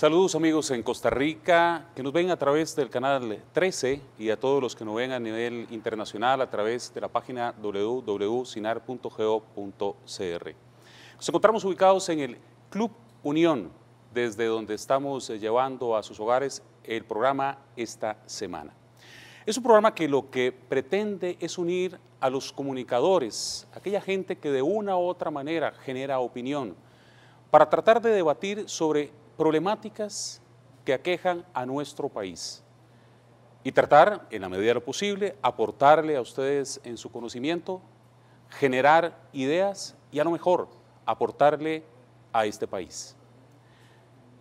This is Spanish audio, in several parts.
Saludos amigos en Costa Rica, que nos ven a través del canal 13 y a todos los que nos ven a nivel internacional a través de la página www.sinar.go.cr. Nos encontramos ubicados en el Club Unión, desde donde estamos llevando a sus hogares el programa esta semana. Es un programa que lo que pretende es unir a los comunicadores, aquella gente que de una u otra manera genera opinión, para tratar de debatir sobre problemáticas que aquejan a nuestro país y tratar, en la medida de lo posible, aportarle a ustedes en su conocimiento, generar ideas y a lo mejor aportarle a este país.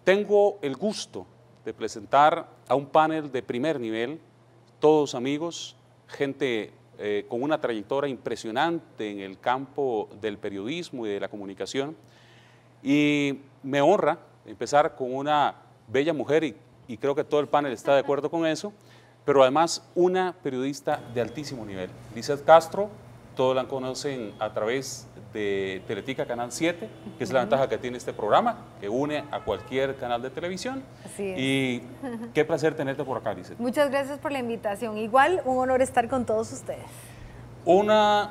Tengo el gusto de presentar a un panel de primer nivel, todos amigos, gente con una trayectoria impresionante en el campo del periodismo y de la comunicación, y me honra empezar con una bella mujer y creo que todo el panel está de acuerdo con eso, pero además una periodista de altísimo nivel. Lizeth Castro, todos la conocen a través de Teletica Canal 7, que es la ventaja que tiene este programa, que une a cualquier canal de televisión. Así es. Y qué placer tenerte por acá, Lizeth. Muchas gracias por la invitación. Igual, un honor estar con todos ustedes. Una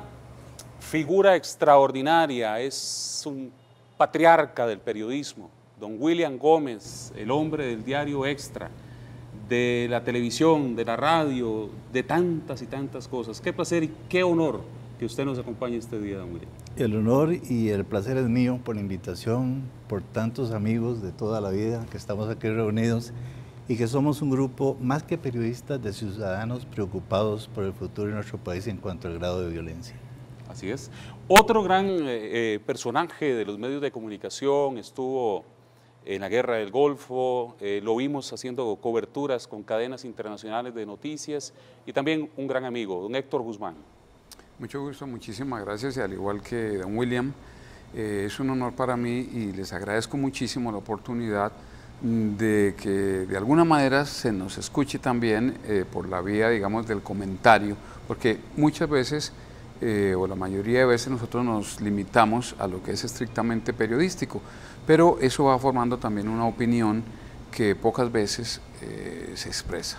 figura extraordinaria, es un patriarca del periodismo, don William Gómez, el hombre del diario Extra, de la televisión, de la radio, de tantas y tantas cosas. Qué placer y qué honor que usted nos acompañe este día, don William. El honor y el placer es mío por la invitación, por tantos amigos de toda la vida que estamos aquí reunidos y que somos un grupo más que periodistas de ciudadanos preocupados por el futuro de nuestro país en cuanto al grado de violencia. Así es. Otro gran personaje de los medios de comunicación, estuvo en la Guerra del Golfo, lo vimos haciendo coberturas con cadenas internacionales de noticias y también un gran amigo, don Héctor Guzmán. Mucho gusto, muchísimas gracias y al igual que don William, es un honor para mí y les agradezco muchísimo la oportunidad de que de alguna manera se nos escuche también por la vía, digamos, del comentario, porque muchas veces o la mayoría de veces nosotros nos limitamos a lo que es estrictamente periodístico, pero eso va formando también una opinión que pocas veces se expresa.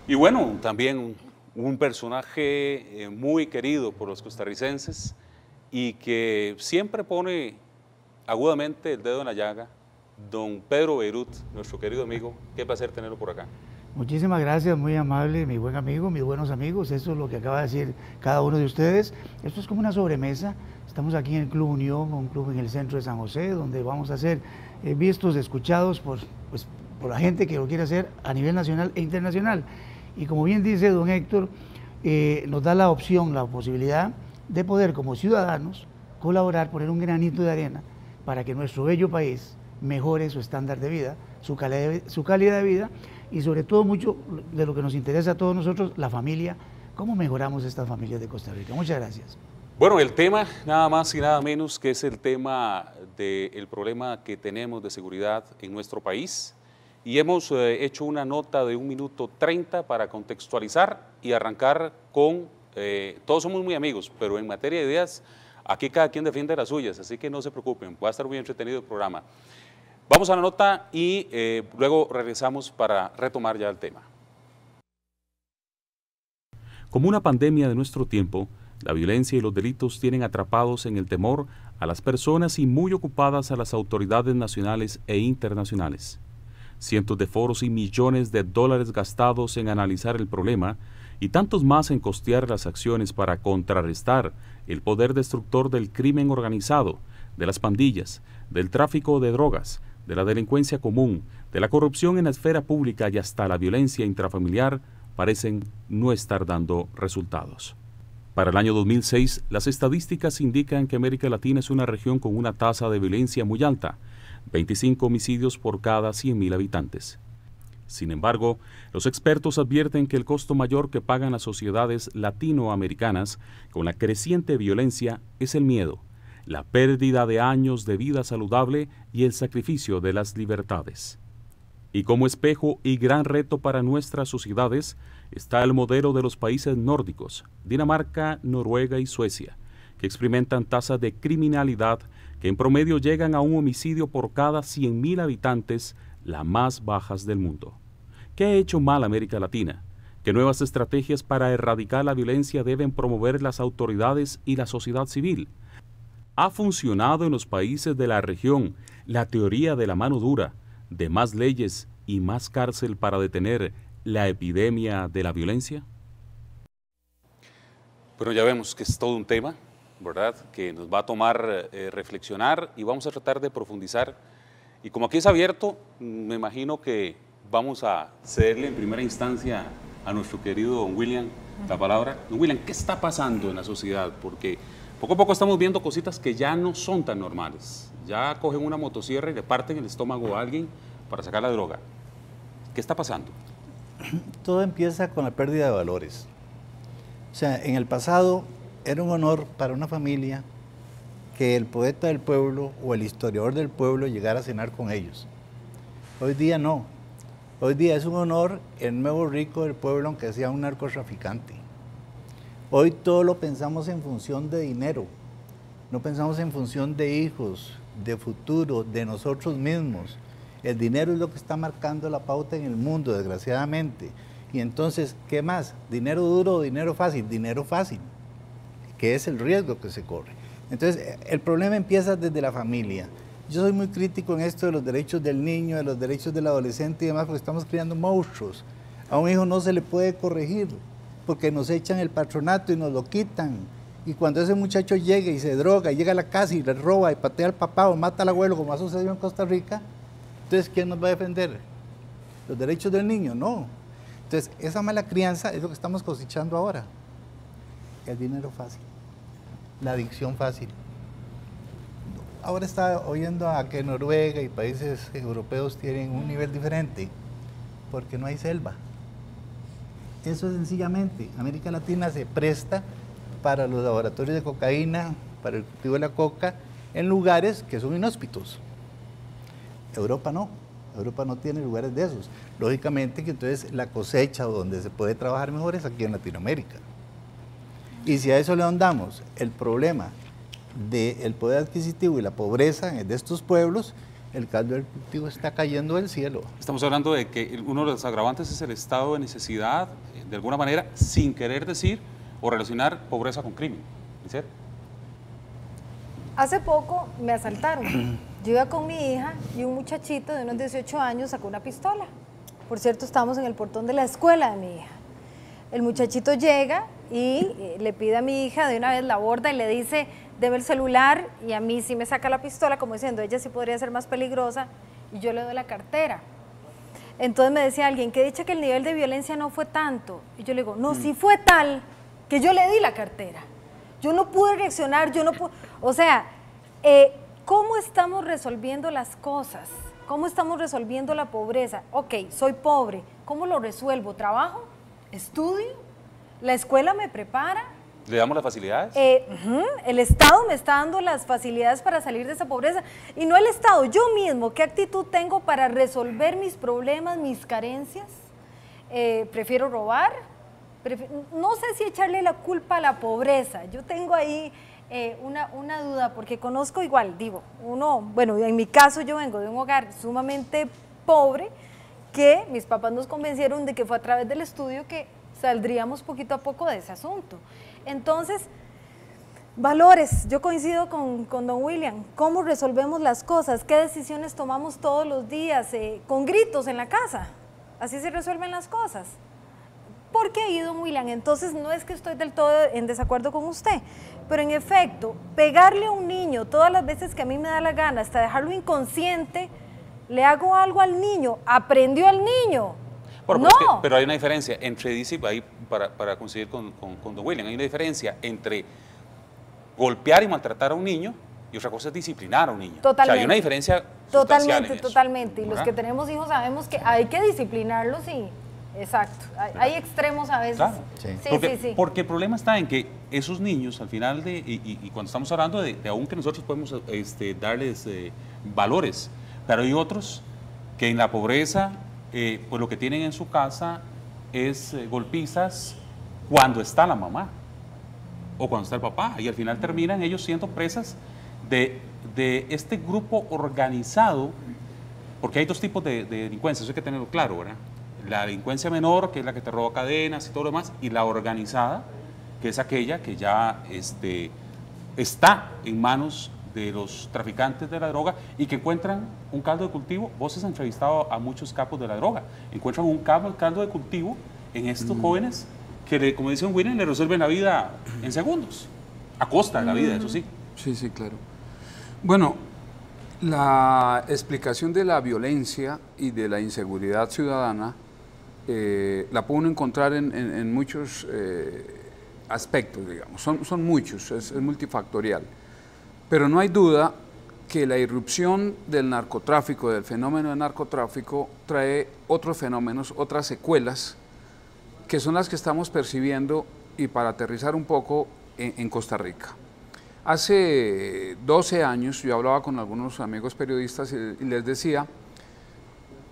Y bueno, también un personaje muy querido por los costarricenses y que siempre pone agudamente el dedo en la llaga, don Pedro Beirut, nuestro querido amigo. Qué placer tenerlo por acá. Muchísimas gracias, muy amable, mi buen amigo, mis buenos amigos. Eso es lo que acaba de decir cada uno de ustedes. Esto es como una sobremesa. Estamos aquí en el Club Unión, un club en el centro de San José, donde vamos a ser vistos, escuchados por la gente que lo quiere hacer a nivel nacional e internacional. Y como bien dice don Héctor, nos da la opción, la posibilidad de poder como ciudadanos colaborar, poner un granito de arena para que nuestro bello país mejore su estándar de vida, su calidad de vida y sobre todo mucho de lo que nos interesa a todos nosotros, la familia, cómo mejoramos estas familias de Costa Rica. Muchas gracias. Bueno, el tema nada más y nada menos que es el tema del problema que tenemos de seguridad en nuestro país y hemos hecho una nota de 1 minuto 30 para contextualizar y arrancar con, todos somos muy amigos, pero en materia de ideas, aquí cada quien defiende las suyas, así que no se preocupen, va a estar muy entretenido el programa. Vamos a la nota y luego regresamos para retomar ya el tema. Como una pandemia de nuestro tiempo, la violencia y los delitos tienen atrapados en el temor a las personas y muy ocupadas a las autoridades nacionales e internacionales. Cientos de foros y millones de dólares gastados en analizar el problema y tantos más en costear las acciones para contrarrestar el poder destructor del crimen organizado, de las pandillas, del tráfico de drogas, de la delincuencia común, de la corrupción en la esfera pública y hasta la violencia intrafamiliar, parecen no estar dando resultados. Para el año 2006, las estadísticas indican que América Latina es una región con una tasa de violencia muy alta, 25 homicidios por cada 100.000 habitantes. Sin embargo, los expertos advierten que el costo mayor que pagan las sociedades latinoamericanas con la creciente violencia es el miedo, la pérdida de años de vida saludable y el sacrificio de las libertades. Y como espejo y gran reto para nuestras sociedades está el modelo de los países nórdicos, Dinamarca, Noruega y Suecia, que experimentan tasas de criminalidad que en promedio llegan a un homicidio por cada 100.000 habitantes las más bajas del mundo. ¿Qué ha hecho mal América Latina? ¿Qué nuevas estrategias para erradicar la violencia deben promover las autoridades y la sociedad civil? ¿Ha funcionado en los países de la región la teoría de la mano dura, de más leyes y más cárcel para detener la epidemia de la violencia? Bueno, ya vemos que es todo un tema, ¿verdad?, que nos va a tomar reflexionar, y vamos a tratar de profundizar. Y como aquí es abierto, me imagino que vamos a cederle en primera instancia a nuestro querido don William la palabra. Don William, ¿qué está pasando en la sociedad? Porque poco a poco estamos viendo cositas que ya no son tan normales. Ya cogen una motosierra y le parten el estómago a alguien para sacar la droga. ¿Qué está pasando? Todo empieza con la pérdida de valores. O sea, en el pasado era un honor para una familia que el poeta del pueblo o el historiador del pueblo llegara a cenar con ellos. Hoy día no. Hoy día es un honor el nuevo rico del pueblo, aunque sea un narcotraficante. Hoy todo lo pensamos en función de dinero, no pensamos en función de hijos, de futuro, de nosotros mismos. El dinero es lo que está marcando la pauta en el mundo, desgraciadamente. Y entonces, ¿qué más? ¿Dinero duro o dinero fácil? Dinero fácil, que es el riesgo que se corre. Entonces, el problema empieza desde la familia. Yo soy muy crítico en esto de los derechos del niño, de los derechos del adolescente y demás, porque estamos creando monstruos. A un hijo no se le puede corregir, porque nos echan el patronato y nos lo quitan. Y cuando ese muchacho llega y se droga, y llega a la casa y le roba y patea al papá o mata al abuelo, como ha sucedido en Costa Rica, entonces, ¿quién nos va a defender? ¿Los derechos del niño? No. Entonces, esa mala crianza es lo que estamos cosechando ahora. El dinero fácil, la adicción fácil. Ahora está oyendo a que Noruega y países europeos tienen un nivel diferente, porque no hay selva. Eso es sencillamente, América Latina se presta para los laboratorios de cocaína, para el cultivo de la coca, en lugares que son inhóspitos. Europa no tiene lugares de esos. Lógicamente que entonces la cosecha donde se puede trabajar mejor es aquí en Latinoamérica. Y si a eso le ahondamos el problema del poder adquisitivo y la pobreza de estos pueblos, el caldo del cultivo está cayendo del cielo. Estamos hablando de que uno de los agravantes es el estado de necesidad, de alguna manera, sin querer decir o relacionar pobreza con crimen. ¿Sí? Hace poco me asaltaron. Yo iba con mi hija y un muchachito de unos 18 años sacó una pistola. Por cierto, estábamos en el portón de la escuela de mi hija. El muchachito llega y le pide a mi hija, de una vez la aborda y le dice, deme el celular, y a mí sí me saca la pistola, como diciendo, ella sí podría ser más peligrosa, y yo le doy la cartera. Entonces me decía alguien, que dicha que el nivel de violencia no fue tanto. Y yo le digo, no, sí fue tal que yo le di la cartera. Yo no pude reaccionar, yo no pude... O sea, ¿cómo estamos resolviendo las cosas? ¿Cómo estamos resolviendo la pobreza? Ok, soy pobre, ¿cómo lo resuelvo? ¿Trabajo? ¿Estudio? ¿La escuela me prepara? ¿Le damos las facilidades? El Estado me está dando las facilidades para salir de esa pobreza. Y no el Estado, yo mismo, ¿qué actitud tengo para resolver mis problemas, mis carencias? ¿Prefiero robar? No sé si echarle la culpa a la pobreza. Yo tengo ahí una duda, porque conozco igual, digo, bueno, en mi caso yo vengo de un hogar sumamente pobre, que mis papás nos convencieron de que fue a través del estudio que saldríamos poquito a poco de ese asunto. Entonces, valores, yo coincido con don William, ¿cómo resolvemos las cosas? ¿Qué decisiones tomamos todos los días? Con gritos en la casa, así se resuelven las cosas. ¿Por qué ahí, don William? Entonces, no es que estoy del todo en desacuerdo con usted, pero en efecto, pegarle a un niño todas las veces que a mí me da la gana, hasta dejarlo inconsciente, le hago algo al niño, aprendió al niño. Bueno, no. pero hay una diferencia entre, ahí para coincidir con don William, hay una diferencia entre golpear y maltratar a un niño y otra cosa es disciplinar a un niño. Totalmente. O sea, hay una diferencia sustancial en eso. Totalmente. Y ¿verdad? Los que tenemos hijos sabemos que hay que disciplinarlos y... Exacto. Hay extremos a veces. Claro. Sí. Porque el problema está en que esos niños, al final, y cuando estamos hablando de aún que nosotros podemos darles valores, pero hay otros que en la pobreza, pues lo que tienen en su casa es golpizas cuando está la mamá o cuando está el papá, y al final terminan ellos siendo presas de este grupo organizado Porque hay dos tipos de delincuencia, eso hay que tenerlo claro, ¿verdad? La delincuencia menor, que es la que te roba cadenas y todo lo demás, y la organizada, que es aquella que ya está en manos de los traficantes de la droga y que encuentran un caldo de cultivo. Vos has entrevistado a muchos capos de la droga, encuentran un caldo de cultivo en estos jóvenes que, como dice William, le resuelven la vida en segundos, a costa de la vida, eso sí. Sí, sí, claro. Bueno, la explicación de la violencia y de la inseguridad ciudadana la puede uno encontrar en muchos aspectos, digamos, son muchos, es multifactorial. Pero no hay duda que la irrupción del narcotráfico, del fenómeno del narcotráfico, trae otros fenómenos, otras secuelas, que son las que estamos percibiendo, y para aterrizar un poco, en Costa Rica. Hace 12 años yo hablaba con algunos amigos periodistas y les decía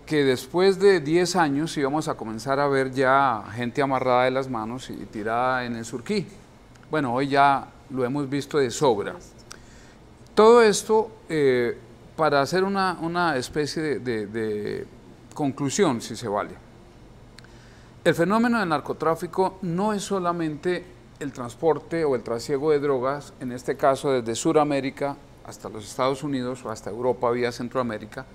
que después de 10 años íbamos a comenzar a ver ya gente amarrada de las manos y tirada en el Surquí. Bueno, hoy ya lo hemos visto de sobra. Todo esto para hacer una especie de conclusión, si se vale. El fenómeno del narcotráfico no es solamente el transporte o el trasiego de drogas, en este caso desde Sudamérica hasta los Estados Unidos o hasta Europa vía Centroamérica,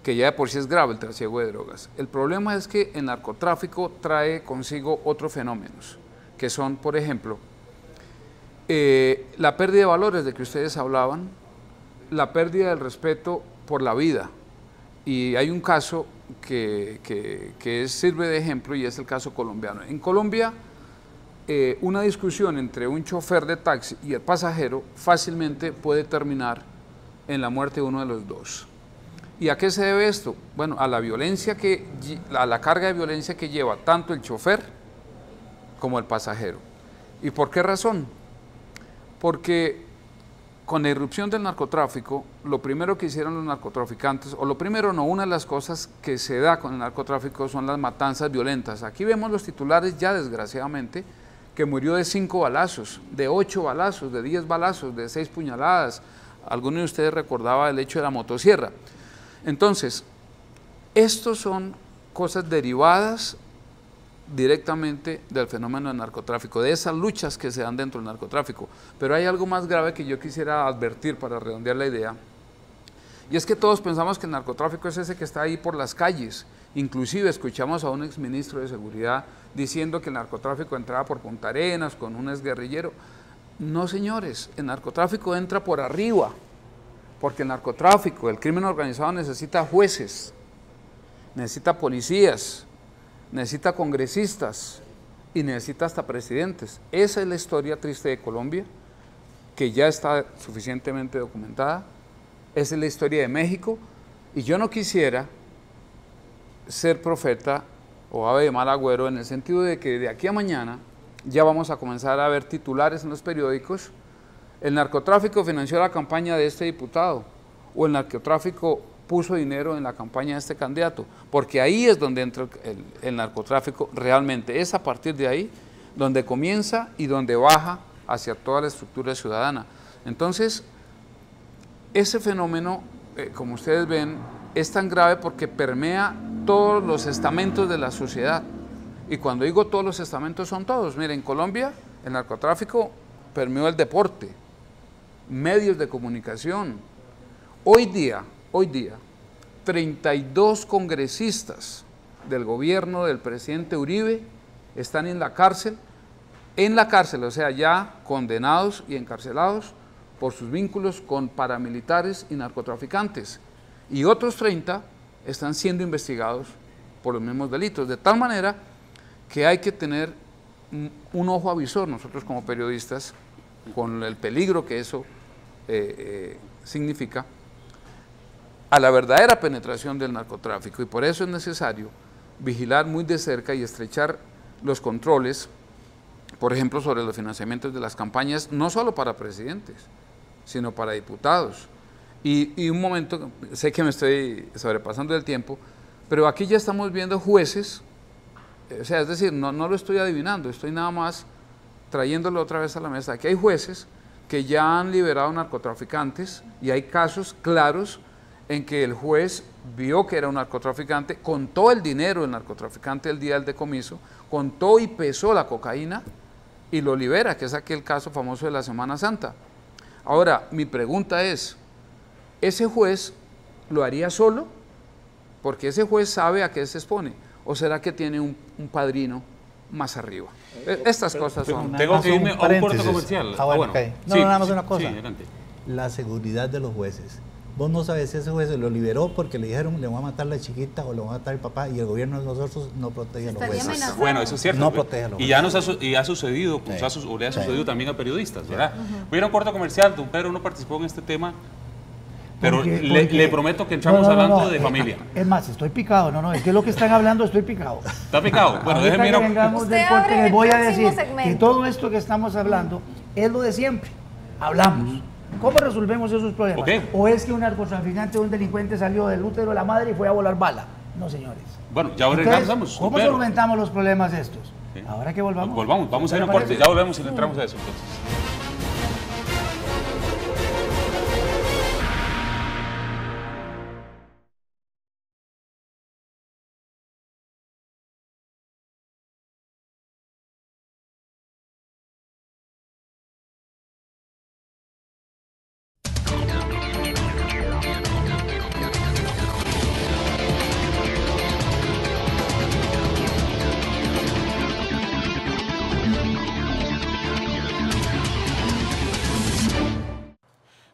que ya de por sí es grave el trasiego de drogas. El problema es que el narcotráfico trae consigo otros fenómenos, que son, por ejemplo, la pérdida de valores de que ustedes hablaban, la pérdida del respeto por la vida. Y hay un caso que sirve de ejemplo, y es el caso colombiano. En Colombia, una discusión entre un chofer de taxi y el pasajero fácilmente puede terminar en la muerte de uno de los dos. ¿Y a qué se debe esto? Bueno, a la violencia a la carga de violencia que lleva tanto el chofer como el pasajero. ¿Y por qué razón? Porque con la irrupción del narcotráfico, lo primero que hicieron los narcotraficantes, o lo primero no, una de las cosas que se da con el narcotráfico son las matanzas violentas. Aquí vemos los titulares ya, desgraciadamente, que murió de 5 balazos, de 8 balazos, de 10 balazos, de 6 puñaladas. Alguno de ustedes recordaba el hecho de la motosierra. Entonces, estos son cosas derivadas directamente del fenómeno del narcotráfico, de esas luchas que se dan dentro del narcotráfico. Pero hay algo más grave que yo quisiera advertir para redondear la idea, y es que todos pensamos que el narcotráfico es ese que está ahí por las calles. Inclusive escuchamos a un exministro de Seguridad diciendo que el narcotráfico entraba por Punta Arenas con un exguerrillero. No, señores, el narcotráfico entra por arriba, porque el narcotráfico, el crimen organizado necesita jueces, necesita policías, necesita congresistas y necesita hasta presidentes. Esa es la historia triste de Colombia, que ya está suficientemente documentada. Esa es la historia de México, y yo no quisiera ser profeta o ave de mal agüero, en el sentido de que de aquí a mañana ya vamos a comenzar a ver titulares en los periódicos: el narcotráfico financió la campaña de este diputado, o el narcotráfico puso dinero en la campaña de este candidato, porque ahí es donde entra el narcotráfico realmente. Es a partir de ahí donde comienza y donde baja hacia toda la estructura ciudadana. Entonces, ese fenómeno, como ustedes ven, es tan grave porque permea todos los estamentos de la sociedad. Y cuando digo todos los estamentos, son todos. Miren, en Colombia el narcotráfico permeó el deporte, medios de comunicación. Hoy día, 32 congresistas del gobierno del presidente Uribe están en la cárcel, o sea, ya condenados y encarcelados por sus vínculos con paramilitares y narcotraficantes. Y otros 30 están siendo investigados por los mismos delitos, de tal manera que hay que tener un ojo avisor nosotros como periodistas con el peligro que eso significa a la verdadera penetración del narcotráfico, y por eso es necesario vigilar muy de cerca y estrechar los controles, por ejemplo, sobre los financiamientos de las campañas, no solo para presidentes, sino para diputados. Y un momento, sé que me estoy sobrepasando del tiempo, pero aquí ya estamos viendo jueces, o sea, es decir, no lo estoy adivinando, estoy nada más trayéndolo otra vez a la mesa. Aquí hay jueces que ya han liberado narcotraficantes, y hay casos claros en que el juez vio que era un narcotraficante, contó el dinero del narcotraficante el día del decomiso, contó y pesó la cocaína y lo libera, que es aquel caso famoso de la Semana Santa. Ahora, mi pregunta es, ¿ese juez lo haría solo? Porque ese juez sabe a qué se expone. ¿O será que tiene un padrino más arriba? Estas cosas son... Tengo que irme a un corte comercial. Bueno, bueno. okay. No, Sí, nada más sí, una cosa. sí, adelante. La seguridad de los jueces. Vos no sabes si ese juez se lo liberó porque le dijeron le van a matar a la chiquita o le van a matar al papá, y el gobierno de nosotros no protege a los Estaría jueces. amenazado. Bueno, eso es cierto. No protege a los y ya jueces. ha sucedido, pues, o le ha sucedido también a periodistas, ¿verdad? Voy a ir a un corte comercial, don Pedro no participó en este tema, pero le prometo que entramos hablando de familia. Es más, estoy picado, es que lo que están hablando estoy picado. ¿Está picado? Bueno, Ahorita déjenme ir que a... vengamos Usted del corte, abre les el voy a próximo decir segmento. que todo esto que estamos hablando es lo de siempre. Hablamos. ¿Cómo resolvemos esos problemas? Okay. ¿O es que un narcotraficante o un delincuente salió del útero de la madre y fue a volar bala? No, señores. Bueno, ya Entonces, regresamos. ¿cómo Pedro. solventamos los problemas estos? Sí. Ahora que volvamos. Vamos a ir a un ¿Le corte, parece? ya volvemos y le entramos a eso entonces.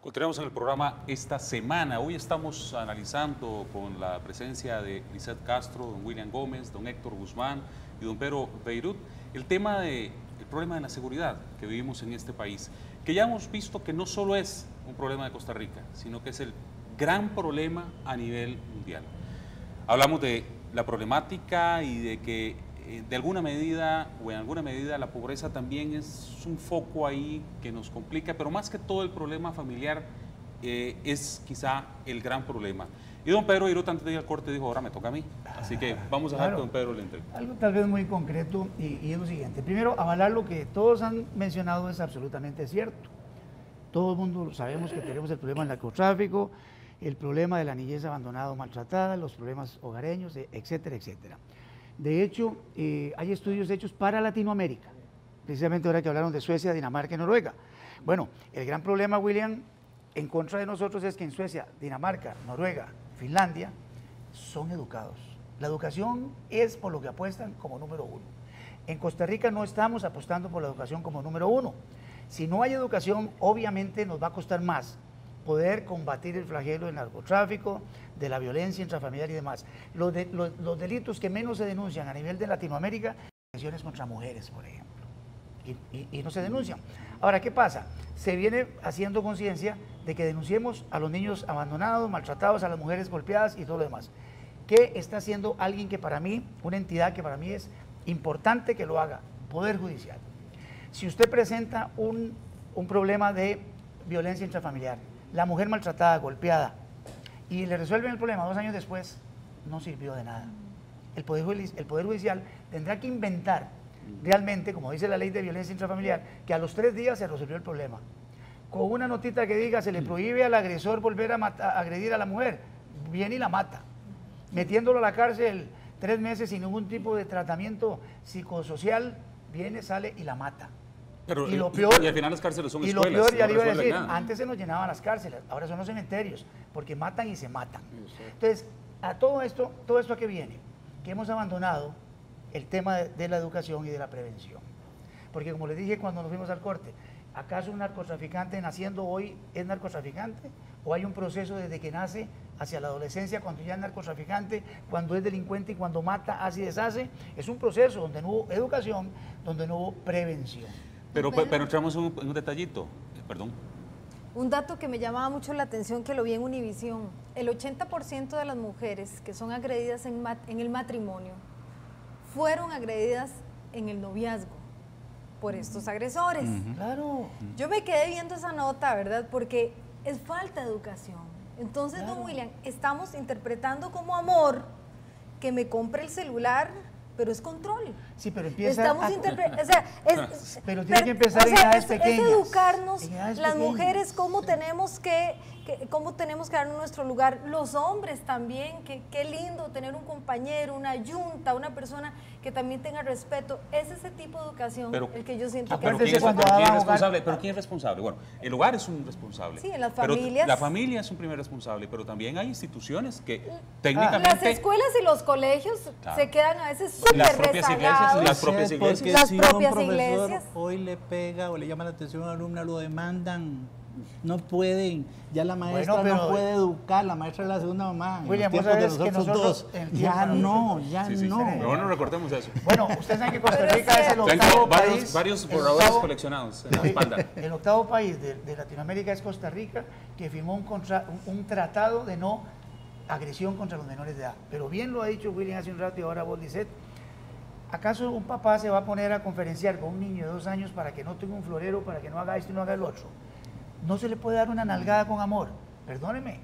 Continuamos en el programa esta semana. Hoy estamos analizando con la presencia de Lisette Castro, don William Gómez, don Héctor Guzmán y don Pedro Beirut, el problema de la seguridad que vivimos en este país, que ya hemos visto que no solo es un problema de Costa Rica, sino que es el gran problema a nivel mundial. Hablamos de la problemática y de que de alguna medida o en alguna medida la pobreza también es un foco ahí que nos complica, pero más que todo el problema familiar es quizá el gran problema. Y don Pedro Beirut antes de ir al corte dijo, ahora me toca a mí, así que vamos a dejar que don Pedro le entregue. Algo tal vez muy concreto y es lo siguiente. Primero, avalar lo que todos han mencionado es absolutamente cierto. Todo el mundo sabemos que tenemos el problema del narcotráfico, el problema de la niñez abandonada o maltratada, los problemas hogareños, etcétera, etcétera. De hecho, hay estudios hechos para Latinoamérica, precisamente ahora que hablaron de Suecia, Dinamarca y Noruega. Bueno, el gran problema, William, en contra de nosotros es que en Suecia, Dinamarca, Noruega, Finlandia, son educados. La educación es por lo que apuestan como número uno. En Costa Rica no estamos apostando por la educación como número uno. Si no hay educación, obviamente nos va a costar más poder combatir el flagelo del narcotráfico, de la violencia intrafamiliar y demás. Los delitos que menos se denuncian a nivel de Latinoamérica, agresiones contra mujeres, por ejemplo, y no se denuncian. Ahora, ¿qué pasa? Se viene haciendo conciencia de que denunciemos a los niños abandonados, maltratados, a las mujeres golpeadas y todo lo demás. ¿Qué está haciendo alguien que para mí, una entidad que para mí es importante que lo haga? Poder Judicial. Si usted presenta un problema de violencia intrafamiliar, la mujer maltratada, golpeada, y le resuelven el problema 2 años después, no sirvió de nada. El Poder Judicial tendrá que inventar realmente, como dice la ley de violencia intrafamiliar, que a los 3 días se resolvió el problema. Con una notita que diga, se le prohíbe al agresor volver a agredir a la mujer, viene y la mata, metiéndolo a la cárcel 3 meses sin ningún tipo de tratamiento psicosocial, viene, sale y la mata. Pero, y lo peor, y al final las cárceles son y escuelas. lo peor, ya no le iba a resuelven decir, nada. antes se nos llenaban las cárceles, ahora son los cementerios, porque matan y se matan. Entonces, a todo esto a qué viene, que hemos abandonado el tema de la educación y de la prevención. Porque como les dije cuando nos fuimos al corte, ¿acaso un narcotraficante naciendo hoy es narcotraficante? ¿O hay un proceso desde que nace hacia la adolescencia, cuando ya es narcotraficante, cuando es delincuente y cuando mata, hace y deshace? Es un proceso donde no hubo educación, donde no hubo prevención. Pero entramos en un detallito, perdón. Un dato que me llamaba mucho la atención, que lo vi en Univisión, el 80% de las mujeres que son agredidas en el matrimonio fueron agredidas en el noviazgo por estos agresores. Claro. Yo me quedé viendo esa nota, ¿verdad? Porque es falta de educación. Entonces, Claro. don William, estamos interpretando como amor que me compre el celular, pero es control. Sí, pero empieza Estamos interpretando, o sea, Pero tiene que empezar en edades pequeñas. Es educarnos En edades las pequeñas. mujeres cómo tenemos que cómo tenemos que darnos nuestro lugar. Los hombres también, qué lindo tener un compañero, una yunta, una persona que también tenga respeto. Es ese tipo de educación el que yo siento que... ¿Pero quién es responsable? ¿Pero quién es responsable? Bueno, el hogar es un responsable. Sí, en las familias. La familia es un primer responsable, pero también hay instituciones que técnicamente... Las escuelas y los colegios se quedan a veces súper rezagados. Las propias iglesias. Las si propias un profesor iglesias hoy le pega o le llama la atención a un alumno, lo demandan. No pueden, ya la maestra no puede educar, la maestra es la segunda mamá. William, en los tiempos de nosotros dos, ya no. Pero no recordemos eso. Bueno, ustedes saben que Costa Rica es el octavo país. Varios borradores coleccionados en la espalda. El octavo país de Latinoamérica es Costa Rica, que firmó un tratado de no agresión contra los menores de edad. Pero bien lo ha dicho William hace un rato y ahora vos, Lisette. ¿Acaso un papá se va a poner a conferenciar con un niño de 2 años para que no tenga un florero, para que no haga esto y no haga el otro? No se le puede dar una nalgada con amor. Perdóneme,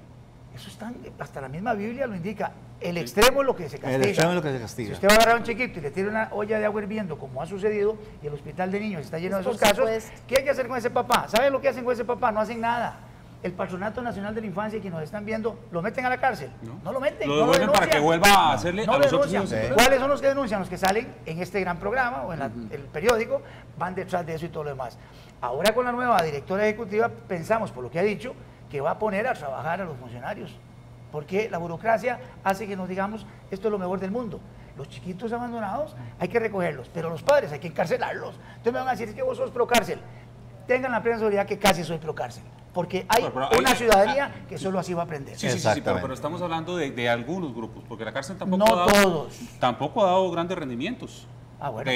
eso está, hasta la misma Biblia lo indica. El extremo es lo que se castiga. El extremo es lo que se castiga. Si usted va a agarrar a un chiquito y le tira una olla de agua hirviendo, como ha sucedido, y el hospital de niños está lleno de esos casos, ¿qué hay que hacer con ese papá? ¿Saben lo que hacen con ese papá? No hacen nada. El Patronato Nacional de la Infancia, que nos están viendo, ¿lo meten a la cárcel? No lo meten. Lo devuelven para que vuelva a hacerle a los otros niños. ¿Cuáles son los que denuncian? Los que salen en este gran programa o en el periódico, van detrás de eso y todo lo demás. Ahora con la nueva directora ejecutiva pensamos, por lo que ha dicho, que va a poner a trabajar a los funcionarios, porque la burocracia hace que nos digamos, esto es lo mejor del mundo. Los chiquitos abandonados hay que recogerlos, pero los padres hay que encarcelarlos. Entonces me van a decir, es que vos sos pro cárcel. Tengan la plena seguridad que casi soy pro cárcel, porque hay una ciudadanía que solo así va a aprender. Sí, pero estamos hablando de algunos grupos, porque la cárcel tampoco ha dado grandes rendimientos. Bueno.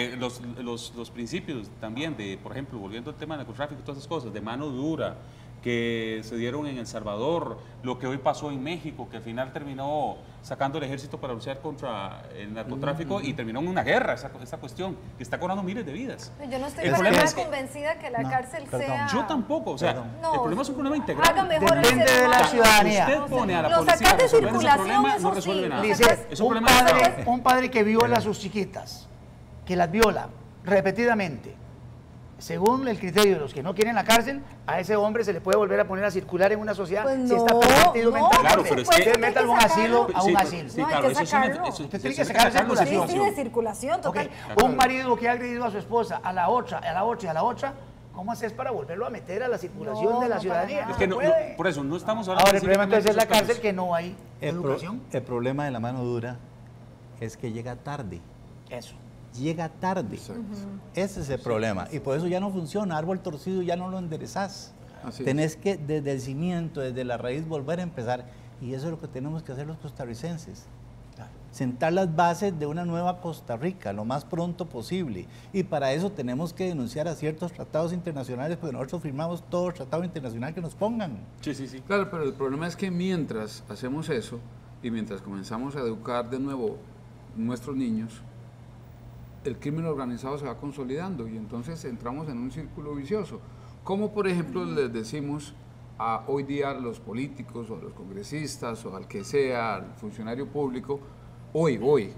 Los principios también de, por ejemplo, volviendo al tema del narcotráfico y todas esas cosas, de mano dura, que se dieron en El Salvador, lo que hoy pasó en México, que al final terminó sacando el ejército para luchar contra el narcotráfico y terminó en una guerra, esa cuestión, que está cobrando miles de vidas. Yo no estoy para nada convencida que la cárcel sea... Yo tampoco, o sea, el problema es un problema integral. Haga mejor depende de la ciudadanía. Usted pone a la los policía a de resolver ese circulación, problema, eso no resuelve nada. Dice, Es un problema un padre que viola a sus chiquitas, que las viola repetidamente, según el criterio de los que no quieren la cárcel, a ese hombre se le puede volver a poner a circular en una sociedad si está pervertido mentalmente. Claro, pero es que usted meta algún asilo a un asilo. Sí, claro, eso usted tiene que sacar circulación. Sí, de circulación, total. Un marido que ha agredido a su esposa, a la otra, a la otra y a la otra, ¿cómo haces para volverlo a meter a la circulación de la ciudadanía? Es que por eso no estamos hablando. Ahora, el problema entonces es la cárcel, que no hay educación. El problema de la mano dura es que llega tarde. Eso. Llega tarde. Ese es el problema. Y por eso ya no funciona. Árbol torcido ya no lo enderezás. Tenés que desde el cimiento, desde la raíz, volver a empezar. Y eso es lo que tenemos que hacer los costarricenses. Sentar las bases de una nueva Costa Rica lo más pronto posible. Y para eso tenemos que denunciar a ciertos tratados internacionales, porque nosotros firmamos todo tratado internacional que nos pongan. Sí. Claro, pero el problema es que mientras hacemos eso y mientras comenzamos a educar de nuevo nuestros niños, el crimen organizado se va consolidando y entonces entramos en un círculo vicioso. Como por ejemplo les decimos hoy día a los políticos o a los congresistas o al que sea, al funcionario público, hoy,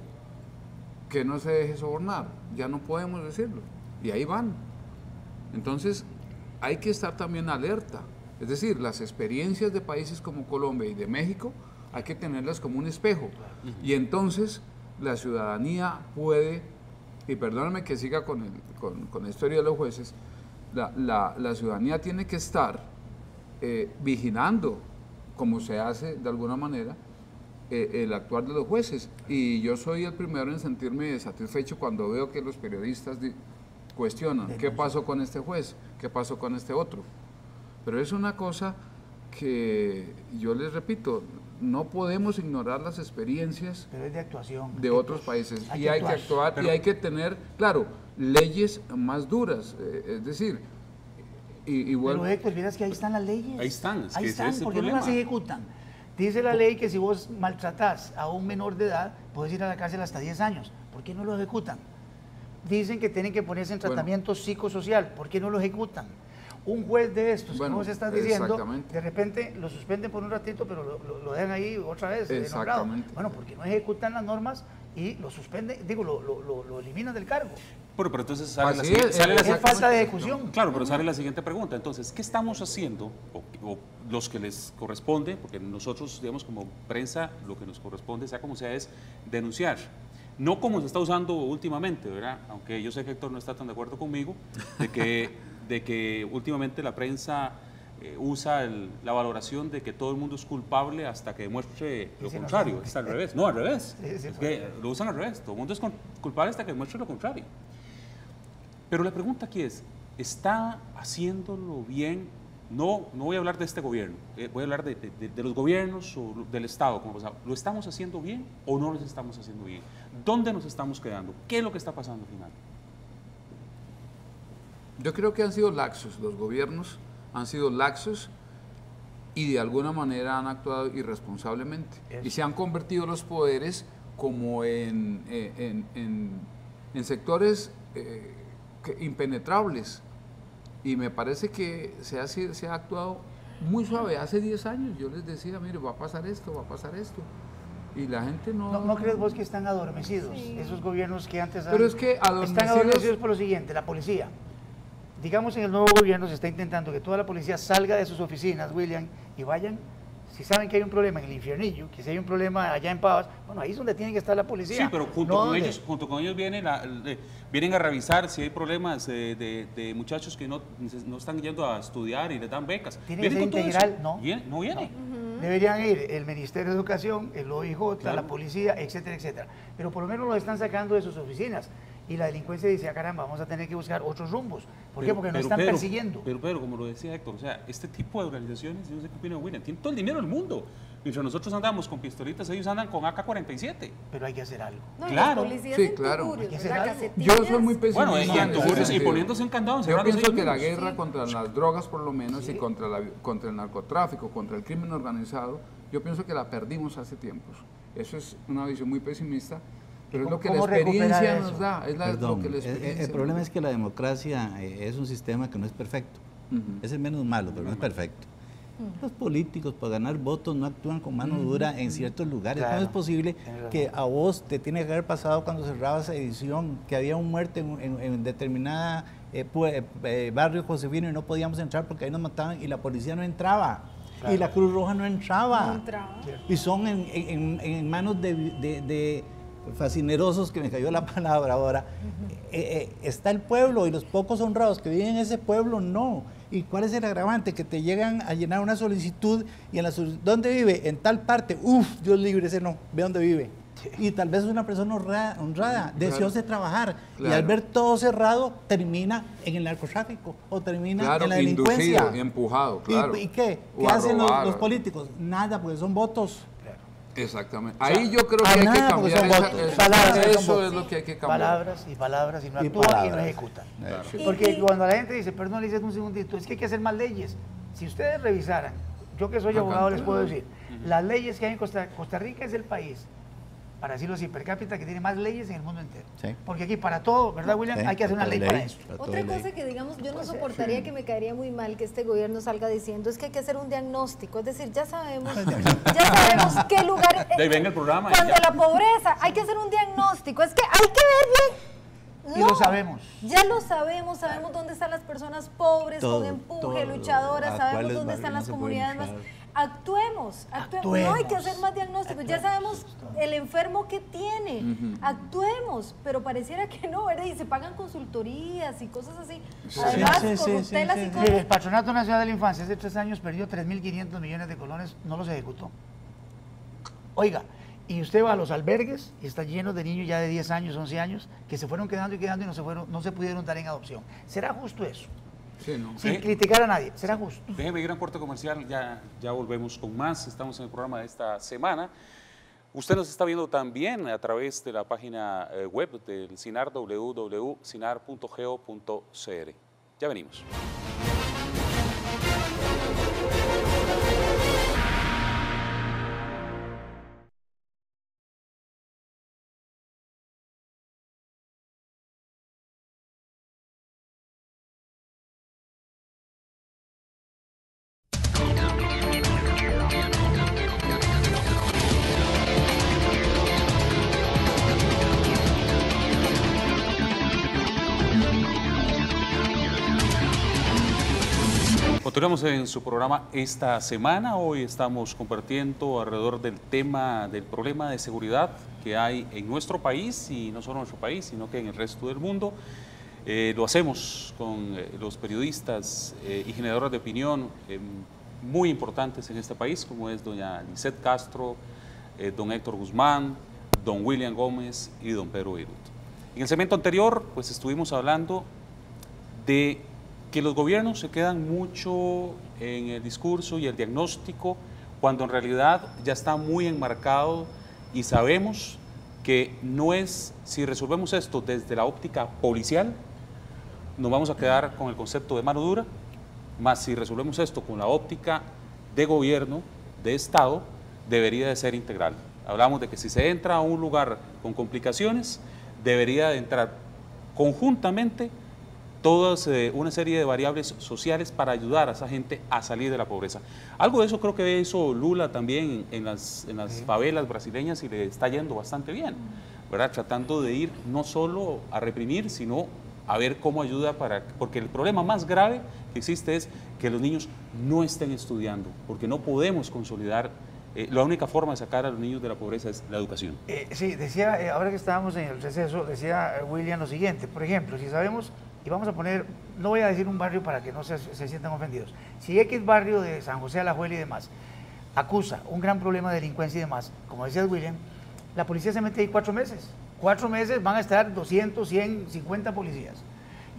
que no se deje sobornar, ya no podemos decirlo, y ahí van. Entonces hay que estar también alerta, es decir, las experiencias de países como Colombia y de México hay que tenerlas como un espejo, y entonces la ciudadanía puede, y perdóname que siga con la historia de los jueces, la ciudadanía tiene que estar vigilando, como se hace de alguna manera, el actuar de los jueces. Y yo soy el primero en sentirme satisfecho cuando veo que los periodistas cuestionan, ¿qué pasó con este juez? ¿Qué pasó con este otro? Pero es una cosa que yo les repito, no podemos ignorar las experiencias de actuación de otros países, y hay que actuar y hay que tener, claro, leyes más duras, es decir, igual. Pero Héctor, miras que ahí están las leyes. Ahí están, ¿por qué no las ejecutan? Dice la ley que si vos maltratás a un menor de edad, puedes ir a la cárcel hasta 10 años. ¿Por qué no lo ejecutan? Dicen que tienen que ponerse en tratamiento psicosocial. ¿Por qué no lo ejecutan? Un juez de estos, como vos estás diciendo, de repente lo suspenden por un ratito, pero lo dejan ahí otra vez nombrado. Bueno, porque no ejecutan las normas y lo suspenden, lo eliminan del cargo. Bueno, pero entonces es falta de ejecución. Claro, pero sale la siguiente pregunta. Entonces, ¿qué estamos haciendo, o los que les corresponde, porque nosotros, digamos, como prensa, lo que nos corresponde, sea como sea, es denunciar? No como se está usando últimamente, ¿verdad? Aunque yo sé que Héctor no está tan de acuerdo conmigo, de que últimamente la prensa usa la valoración de que todo el mundo es culpable hasta que demuestre lo contrario. Está al revés. No, al revés. Es que lo usan al revés. Todo el mundo es culpable hasta que demuestre lo contrario. Pero la pregunta aquí es, ¿está haciéndolo bien? No voy a hablar de este gobierno, voy a hablar de los gobiernos o del Estado, como pasaba. ¿Lo estamos haciendo bien o no lo estamos haciendo bien? ¿Dónde nos estamos quedando? ¿Qué es lo que está pasando al final? Yo creo que han sido laxos, los gobiernos han sido laxos y de alguna manera han actuado irresponsablemente. Y se han convertido los poderes como en sectores impenetrables. Y me parece que se ha actuado muy suave. Hace 10 años yo les decía, mire, va a pasar esto, va a pasar esto. Y la gente ¿No crees vos que están adormecidos? Sí. Esos gobiernos que antes Pero es que están adormecidos por lo siguiente, la policía. Digamos, en el nuevo gobierno se está intentando que toda la policía salga de sus oficinas, William, y vayan. Si saben que hay un problema en el Infiernillo, que si hay un problema allá en Pavas, bueno, ahí es donde tiene que estar la policía. Sí, pero junto con ellos vienen a revisar si hay problemas de muchachos que no están yendo a estudiar y les dan becas. ¿Tiene que ser integral? No. No viene. No. Deberían ir el Ministerio de Educación, el OIJ, claro, la policía, etcétera, etcétera. Pero por lo menos lo están sacando de sus oficinas. Y la delincuencia dice, caramba, vamos a tener que buscar otros rumbos. ¿Por qué? Porque nos están persiguiendo. Pero como lo decía Héctor, o sea, este tipo de organizaciones, yo no sé qué opina William, tienen todo el dinero del mundo. Mientras nosotros andamos con pistolitas, ellos andan con AK-47. Pero hay que hacer algo. No, claro. Sí, claro. Hay que hacer algo. Yo soy muy pesimista. Bueno, y poniéndose en candado. Yo pienso que la guerra contra las drogas, por lo menos, y contra el narcotráfico, contra el crimen organizado, yo pienso que la perdimos hace tiempos. Eso es una visión muy pesimista. Pero es lo que la experiencia nos da. El problema es que la democracia es un sistema que no es perfecto. Es el menos malo, pero no es perfecto. Los políticos, para ganar votos, no actúan con mano dura en ciertos lugares. Claro. ¿Cómo es posible que a vos te tiene que haber pasado cuando cerrabas edición, que había un muerto en determinada barrio Josefino y no podíamos entrar porque ahí nos mataban y la policía no entraba? Claro. Y la Cruz Roja no entraba. Y son en manos de fascinerosos, que me cayó la palabra ahora. Está el pueblo y los pocos honrados que viven en ese pueblo, no. ¿Y cuál es el agravante? Que te llegan a llenar una solicitud y en la solicitud, ¿dónde vive? En tal parte. Dios libre, ese no, ve dónde vive. Y tal vez es una persona honrada, deseosa de trabajar. Claro. Y al ver todo cerrado, termina en el narcotráfico o termina en la delincuencia. Inducido, empujado, claro. ¿Y qué? ¿Qué hacen los políticos? Nada, porque son votos. Exactamente. Ahí yo creo que hay que cambiar eso es lo que hay que cambiar. Palabras y no actúan y no ejecutan. Sí. Porque cuando la gente dice, perdón, le dices un segundito, es que hay que hacer más leyes. Si ustedes revisaran, yo que soy abogado les puedo decir, las leyes que hay en Costa Rica es el país, para decirlo así, per cápita, que tiene más leyes en el mundo entero. Sí. Porque aquí para todo, ¿verdad, William? Sí, hay que hacer una ley para eso. Otra cosa que, digamos, yo no soportaría, que me caería muy mal que este gobierno salga diciendo, es que hay que hacer un diagnóstico. Es decir, ya sabemos qué lugar... De ahí venga el programa. Cuando la pobreza, hay que hacer un diagnóstico. Es que hay que ver bien. No, y lo sabemos. Ya lo sabemos dónde están las personas pobres, con empuje, luchadoras, sabemos dónde están las comunidades más... Actuemos. No hay que hacer más diagnósticos, ya sabemos el enfermo que tiene, actuemos, pero pareciera que no, ¿verdad? Y se pagan consultorías y cosas así, además corruptelas y cosas. El Patronato Nacional de la Infancia hace 3 años perdió 3.500 millones de colones, no los ejecutó. Oiga, y usted va a los albergues y está lleno de niños ya de 10 años, 11 años, que se fueron quedando y no se pudieron dar en adopción. ¿Será justo eso? Sí, no. Sin criticar a nadie, será justo. Déjeme ir a un corte comercial, ya volvemos con más. Estamos en el programa de esta semana. Usted nos está viendo también a través de la página web del CINAR, www.cinar.go.cr. Ya venimos. Continuamos en su programa esta semana. Hoy estamos compartiendo alrededor del tema del problema de seguridad que hay en nuestro país, y no solo en nuestro país, sino que en el resto del mundo. Lo hacemos con los periodistas y generadores de opinión muy importantes en este país, como es doña Lisette Castro, don Héctor Guzmán, don William Gómez y don Pedro Beirut. En el segmento anterior, pues estuvimos hablando de que los gobiernos se quedan mucho en el discurso y el diagnóstico, cuando en realidad ya está muy enmarcado y sabemos que no es, si resolvemos esto desde la óptica policial, nos vamos a quedar con el concepto de mano dura, más si resolvemos esto con la óptica de gobierno, de Estado, debería de ser integral. Hablamos de que si se entra a un lugar con complicaciones, debería de entrar conjuntamente todas una serie de variables sociales para ayudar a esa gente a salir de la pobreza. Algo de eso creo que hizo Lula también en las favelas brasileñas, y le está yendo bastante bien, ¿verdad? Tratando de ir no solo a reprimir, sino a ver cómo ayuda porque el problema más grave que existe es que los niños no estén estudiando, porque no podemos consolidar. La única forma de sacar a los niños de la pobreza es la educación. Sí, decía, ahora que estábamos en el receso, decía William lo siguiente: por ejemplo, si sabemos, y vamos a poner, no voy a decir un barrio para que no se sientan ofendidos, si X barrio de San José, Alajuela y demás acusa un gran problema de delincuencia y demás, como decía William, la policía se mete ahí 4 meses. 4 meses van a estar 200, 100, 50 policías.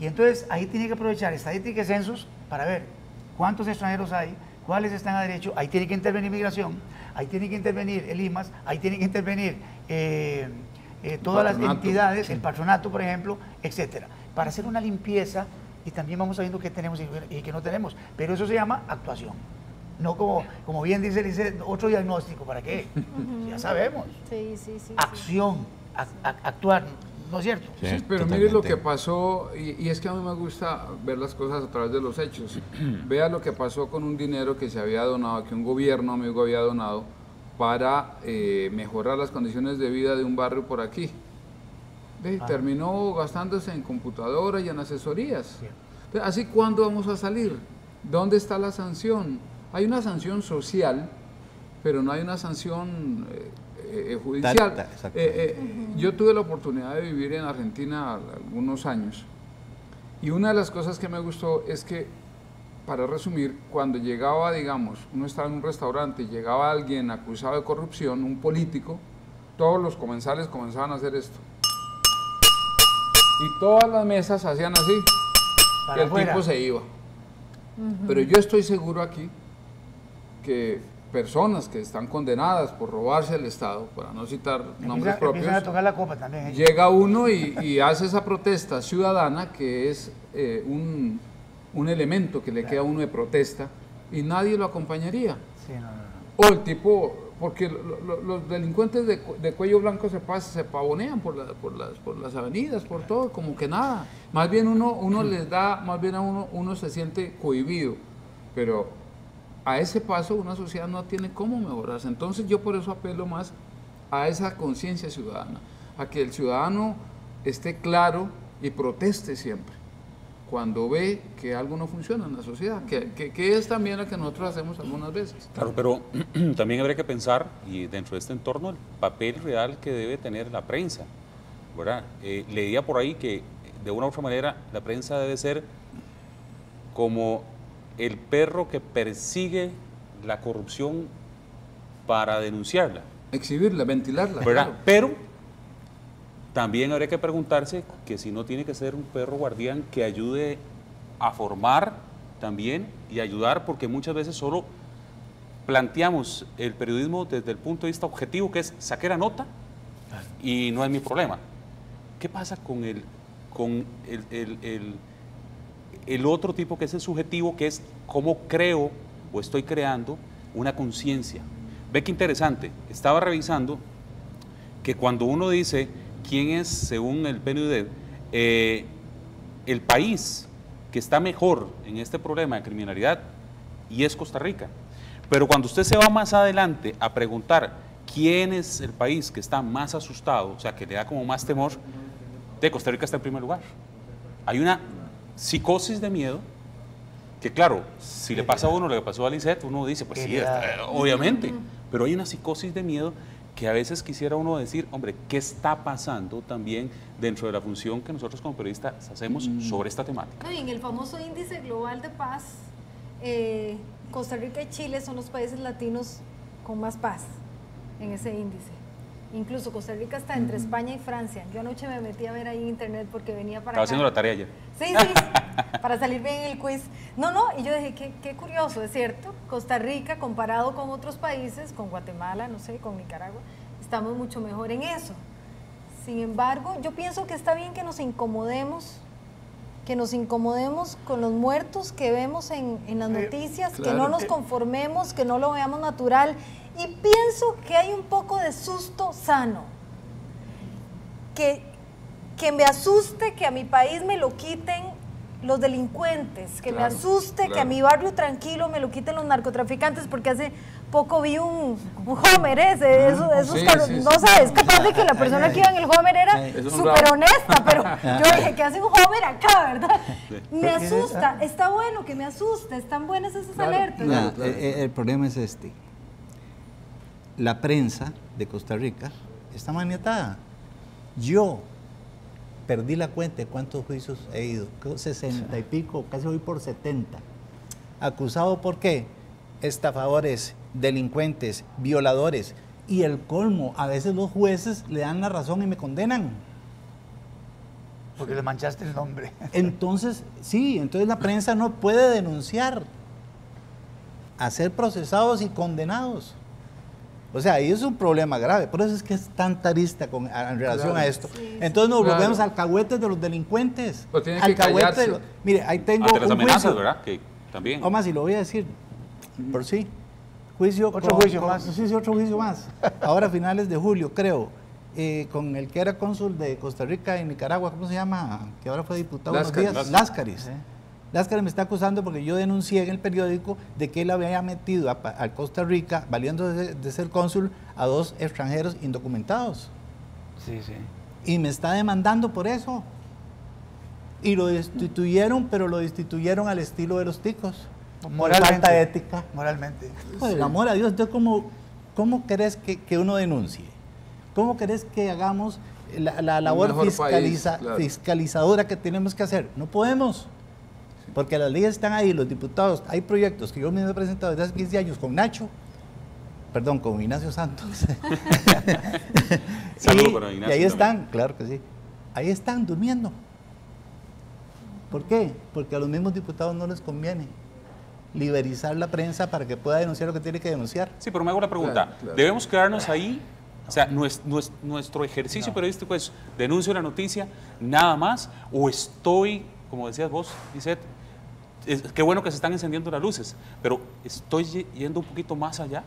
Y entonces ahí tiene que aprovechar estadísticas y censos para ver cuántos extranjeros hay, cuáles están a derecho. Ahí tiene que intervenir migración, ahí tiene que intervenir el IMAS, ahí tiene que intervenir todas las entidades, el patronato, por ejemplo, etcétera, para hacer una limpieza, y también vamos sabiendo qué tenemos y qué no tenemos. Pero eso se llama actuación. No como bien dice otro diagnóstico, ¿para qué? Ya sabemos. Sí. Acción, actuar, ¿no es cierto? Sí, pero totalmente. Mire lo que pasó, y es que a mí me gusta ver las cosas a través de los hechos. Vea lo que pasó con un dinero que se había donado, que un gobierno amigo había donado para mejorar las condiciones de vida de un barrio por aquí. Terminó gastándose en computadoras y en asesorías. Entonces, ¿así cuándo vamos a salir? ¿Dónde está la sanción? Hay una sanción social, pero no hay una sanción judicial. Yo tuve la oportunidad de vivir en Argentina algunos años, y una de las cosas que me gustó es que, para resumir, cuando llegaba, digamos, uno estaba en un restaurante y llegaba alguien acusado de corrupción, un político, todos los comensales comenzaban a hacer esto. Y todas las mesas hacían así, y el tipo se iba. Pero yo estoy seguro aquí que personas que están condenadas por robarse el Estado, para no citar nombres propios, a tocar la copa también, llega uno y hace esa protesta ciudadana, que es un elemento que le queda a uno de protesta, y nadie lo acompañaría. Sí, no. O el tipo, porque los delincuentes de cuello blanco se pavonean por las avenidas, por todo, como que nada. Más bien uno les da, más bien a uno se siente cohibido, pero a ese paso una sociedad no tiene cómo mejorarse. Entonces yo por eso apelo más a esa conciencia ciudadana, a que el ciudadano esté claro y proteste siempre cuando ve que algo no funciona en la sociedad, que es también lo que nosotros hacemos algunas veces. Claro, pero también habría que pensar, y dentro de este entorno, el papel real que debe tener la prensa, ¿verdad? Leía por ahí que de una u otra manera la prensa debe ser como el perro que persigue la corrupción para denunciarla. Exhibirla, ventilarla. ¿Verdad? Claro. Pero también habría que preguntarse que si no tiene que ser un perro guardián que ayude a formar también y ayudar, porque muchas veces solo planteamos el periodismo desde el punto de vista objetivo, que es saqué la nota y no es mi problema. ¿Qué pasa con el otro tipo, que es el subjetivo, que es cómo creo o estoy creando una conciencia? Ve qué interesante, estaba revisando que cuando uno dice quién es, según el PNUD, el país que está mejor en este problema de criminalidad, y es Costa Rica. Pero cuando usted se va más adelante a preguntar quién es el país que está más asustado, o sea, que le da como más temor, de Costa Rica está en primer lugar. Hay una psicosis de miedo que claro, si le pasa a uno lo que pasó a Lisette, uno dice, pues sí, obviamente, pero hay una psicosis de miedo que a veces quisiera uno decir, hombre, ¿qué está pasando también dentro de la función que nosotros como periodistas hacemos sobre esta temática? No, y en el famoso índice global de paz, Costa Rica y Chile son los países latinos con más paz en ese índice. Incluso Costa Rica está entre España y Francia. Yo anoche me metí a ver ahí en internet porque venía para Estaba haciendo la tarea ayer. Sí, para salir bien en el quiz. No, y yo dije, qué curioso, es cierto. Costa Rica, comparado con otros países, con Guatemala, no sé, con Nicaragua, estamos mucho mejor en eso. Sin embargo, yo pienso que está bien que nos incomodemos con los muertos que vemos en las noticias, claro, que no nos conformemos, que no lo veamos natural. Y pienso que hay un poco de susto sano. Que me asuste que a mi país me lo quiten los delincuentes, que me asuste que a mi barrio tranquilo me lo quiten los narcotraficantes, porque hace poco vi un Homer esos carros, no sé, es capaz de que la persona que iba en el Homer era súper honesta, pero yo dije, ¿qué hace un Homer acá, verdad? Me asusta, está bueno que me asuste, están buenas esas alertas. El problema es este. La prensa de Costa Rica está maniatada. Yo perdí la cuenta de cuántos juicios he ido, 60 y pico, casi voy por 70. ¿Acusado por qué? Estafadores, delincuentes, violadores. Y el colmo, a veces los jueces le dan la razón y me condenan. Porque le manchaste el nombre. Entonces, sí, entonces la prensa no puede denunciar a ser procesados y condenados. O sea, ahí es un problema grave, por eso es que es tanta arista en relación a esto. Sí, entonces nos volvemos alcahuetes de los delincuentes. Pues tienen que callarse. Mire, ahí tengo ante las un amenazas, juicio. ¿verdad? Que también. O más, y lo voy a decir por sí. Juicio otro juicio más. Sí, otro juicio más. Ahora a finales de julio, creo, con el que era cónsul de Costa Rica y Nicaragua, ¿cómo se llama? Que ahora fue diputado unos días. Láscaris. Láscaris me está acusando porque yo denuncié en el periódico de que él había metido a Costa Rica, valiéndose de ser cónsul, a 2 extranjeros indocumentados. Sí. Y me está demandando por eso. Y lo destituyeron, pero lo destituyeron al estilo de los ticos. Moralmente. Falta ética. Moralmente. Por el amor a Dios, entonces, ¿cómo querés que uno denuncie? ¿Cómo querés que hagamos la labor fiscalizadora que tenemos que hacer? No podemos. Porque las leyes están ahí, los diputados, hay proyectos que yo mismo he presentado desde hace 15 años con Nacho, perdón, con Ignacio Santos. Saludos para Ignacio. Y ahí están, claro que sí, ahí están durmiendo. ¿Por qué? Porque a los mismos diputados no les conviene liberalizar la prensa para que pueda denunciar lo que tiene que denunciar. Sí, pero me hago la pregunta, claro. ¿Debemos quedarnos ahí? O sea, nuestro ejercicio periodístico es denuncio la noticia, nada más, o estoy, como decías vos, Lisette, qué bueno que se están encendiendo las luces, pero ¿estoy yendo un poquito más allá?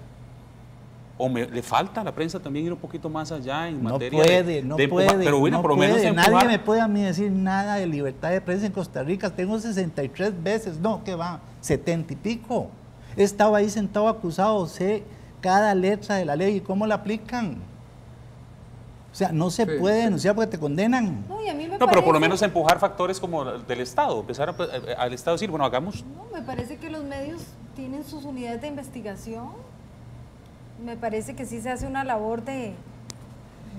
¿O le falta a la prensa también ir un poquito más allá en materia no puede, pero bueno, no por lo menos puede. Nadie me puede a mí decir nada de libertad de prensa en Costa Rica. Tengo 63 veces, no, ¿qué va? 70 y pico. He estado ahí sentado acusado, sé cada letra de la ley y cómo la aplican. O sea, no se puede denunciar porque te condenan. No, y a mí me pero por lo menos empujar factores como del Estado, empezar al Estado a decir, bueno, hagamos. No, me parece que los medios tienen sus unidades de investigación. Me parece que sí se hace una labor de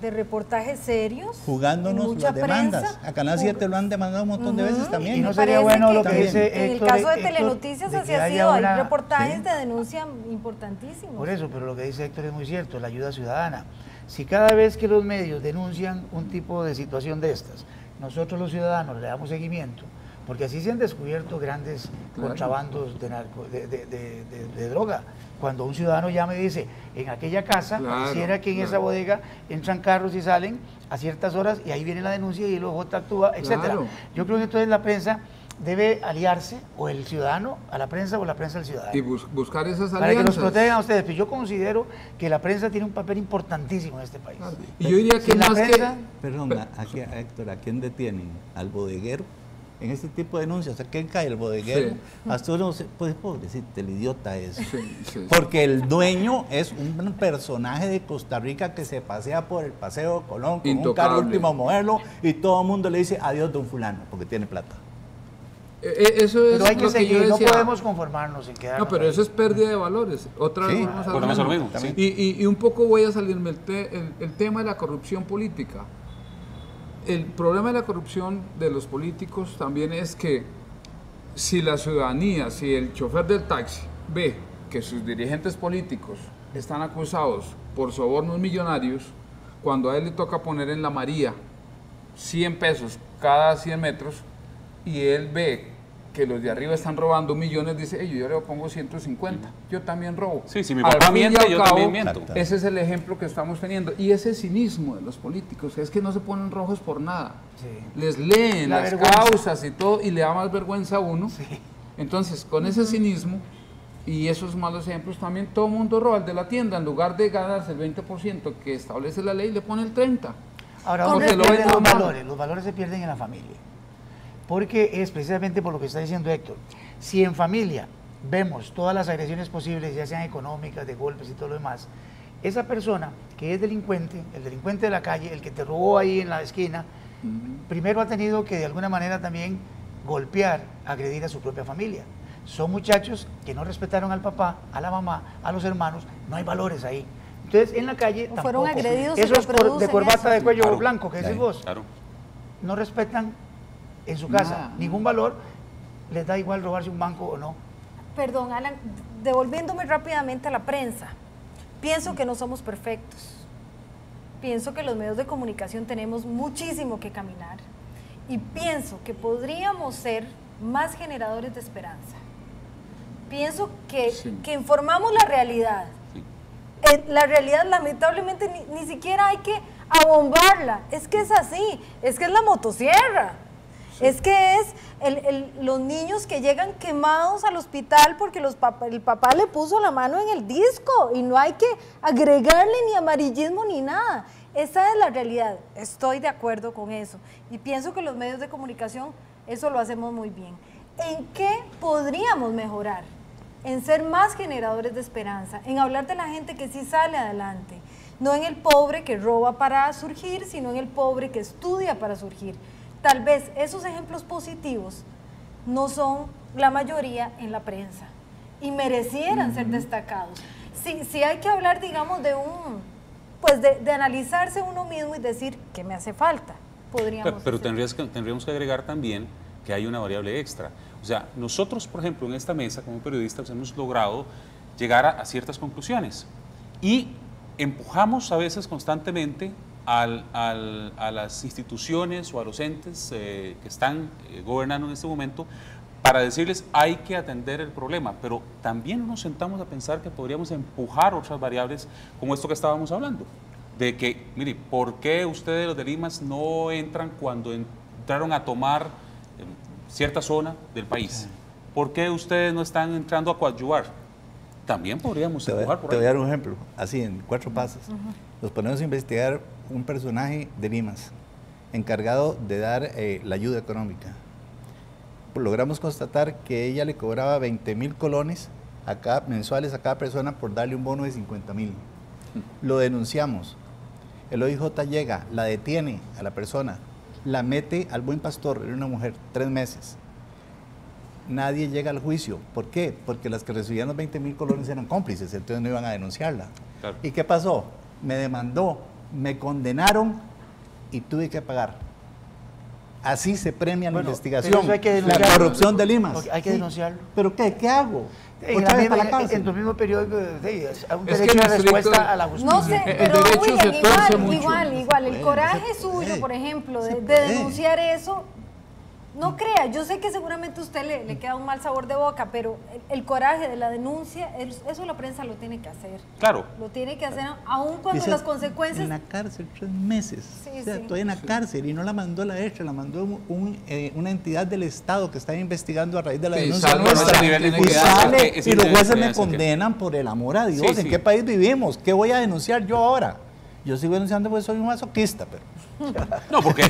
reportajes serios. Jugándonos las demandas. A Canal 7 lo han demandado un montón de veces también. Y no sería bueno lo que dice Héctor. En el caso de Telenoticias así ha sido, hay reportajes de denuncia importantísimos. Por eso, pero lo que dice Héctor es muy cierto, la ayuda ciudadana. Si cada vez que los medios denuncian un tipo de situación de estas, nosotros los ciudadanos le damos seguimiento, porque así se han descubierto grandes contrabandos de droga. Cuando un ciudadano llama y dice, en aquella casa, pareciera que en esa bodega entran carros y salen a ciertas horas y ahí viene la denuncia y el OJ actúa, etcétera. Yo creo que entonces la prensa debe aliarse, o el ciudadano a la prensa o la prensa al ciudadano. Y buscar esas alianzas. Para que los protejan a ustedes. Pero yo considero que la prensa tiene un papel importantísimo en este país. Y yo diría que más prensa, Perdón, Héctor, ¿a quién detienen? ¿Al bodeguero? En este tipo de denuncias, ¿a quién cae el bodeguero? Hasta uno, pues pobrecito, el idiota es. Porque el dueño es un personaje de Costa Rica que se pasea por el Paseo de Colón con un carro último modelo y todo el mundo le dice adiós don fulano, porque tiene plata. Eso es Pero hay que lo seguir, yo no decía. podemos conformarnos en quedarnos. No, pero eso es pérdida de valores. Otra vez volvemos a volvemos a lo mismo. Sí. Y un poco voy a salirme el tema de la corrupción política. El problema de la corrupción de los políticos también es que si la ciudadanía, si el chofer del taxi ve que sus dirigentes políticos están acusados por sobornos millonarios, cuando a él le toca poner en la María 100 pesos cada 100 metros y él ve que los de arriba están robando millones, dice, hey, yo le pongo 150, yo también robo. Sí, si mi papá miente, yo también miento. Ese es el ejemplo que estamos teniendo. Y ese cinismo de los políticos es que no se ponen rojos por nada. Sí. Les leen La las vergüenza. causas y todo y le da más vergüenza a uno. Sí. Entonces, con ese cinismo y esos malos ejemplos, también todo el mundo roba. El de la tienda, en lugar de ganarse el 20% que establece la ley, le pone el 30%. Ahora, Con ¿dónde se respeto, pierden hermano. los valores se pierden en la familia. Porque es precisamente por lo que está diciendo Héctor. Si en familia vemos todas las agresiones posibles, ya sean económicas, de golpes y todo lo demás, esa persona que es delincuente, el delincuente de la calle, el que te robó ahí en la esquina, primero ha tenido que de alguna manera también golpear, agredir a su propia familia. Son muchachos que no respetaron al papá, a la mamá, a los hermanos, no hay valores ahí. Entonces, en la calle O tampoco. fueron agredidos y Esos de reproducen corbata eso. de cuello Claro. blanco que decís vos, Claro. no respetan en su casa Nada. ningún valor, les da igual robarse un banco o no. Perdón, Alan, devolviéndome rápidamente a la prensa. Pienso que no somos perfectos. Pienso que los medios de comunicación tenemos muchísimo que caminar. Y pienso que podríamos ser más generadores de esperanza. Pienso que, Sí. que informamos la realidad. La realidad lamentablemente ni siquiera hay que abombarla. Es que es así. Es que es la motosierra. Es que es los niños que llegan quemados al hospital porque el papá le puso la mano en el disco y no hay que agregarle ni amarillismo ni nada. Esa es la realidad. Estoy de acuerdo con eso. Y pienso que los medios de comunicación eso lo hacemos muy bien. ¿En qué podríamos mejorar? En ser más generadores de esperanza, en hablar de la gente que sí sale adelante, no en el pobre que roba para surgir, sino en el pobre que estudia para surgir. Tal vez esos ejemplos positivos no son la mayoría en la prensa y merecieran ser destacados. Sí hay que hablar, digamos, de analizarse uno mismo y decir qué me hace falta. Podríamos Pero hacer. tendríamos que agregar también que hay una variable extra. O sea, nosotros, por ejemplo, en esta mesa, como periodistas, hemos logrado llegar a ciertas conclusiones y empujamos a veces constantemente a las instituciones o a los entes que están gobernando en este momento para decirles hay que atender el problema, pero también nos sentamos a pensar que podríamos empujar otras variables como esto que estábamos hablando, de que, mire, ¿por qué ustedes los de Limas no entran cuando entraron a tomar cierta zona del país? ¿Por qué ustedes no están entrando a coadyuvar? También podríamos empujar por Te ahí. voy a dar un ejemplo, así en 4 pasos. Nos ponemos a investigar un personaje de Limas, encargado de dar la ayuda económica. Logramos constatar que ella le cobraba 20,000 colones mensuales a cada persona por darle un bono de 50,000. Lo denunciamos. El OIJ llega, la detiene a la persona, la mete al Buen Pastor, era una mujer, 3 meses. Nadie llega al juicio. ¿Por qué? Porque las que recibían los 20,000 colones eran cómplices, entonces no iban a denunciarla. Claro. ¿Y qué pasó? Me demandó, me condenaron y tuve que pagar. Así se premia la Bueno, investigación. pero eso hay que la denunciarlo. corrupción de Limas. Porque hay que denunciarlo. ¿Pero qué hago? En, ¿Otra vez para la en cárcel? tu mismo periódico, un Es derecho que de en estricto- respuesta a la justicia. No sé, El pero derecho William, se torce mucho. igual, el puede, coraje se suyo, puede. por ejemplo, Se de puede. denunciar eso, no crea, yo sé que seguramente a usted le queda un mal sabor de boca, pero el coraje de la denuncia, eso la prensa lo tiene que hacer. Claro. Lo tiene que hacer, aun cuando Dice, las consecuencias... En la cárcel 3 meses. Sí, o sea, sí. estoy en la cárcel y no la mandó la ESHA, la mandó una entidad del Estado que está investigando a raíz de la Sí, denuncia salvo nuestra. ese nivel de Y necesidad. sale Ese y los nivel de jueces me necesidad. condenan por el amor a Dios. Sí, ¿En sí. qué país vivimos? ¿Qué voy a denunciar yo ahora? Yo sigo denunciando porque soy un masoquista, pero... No, porque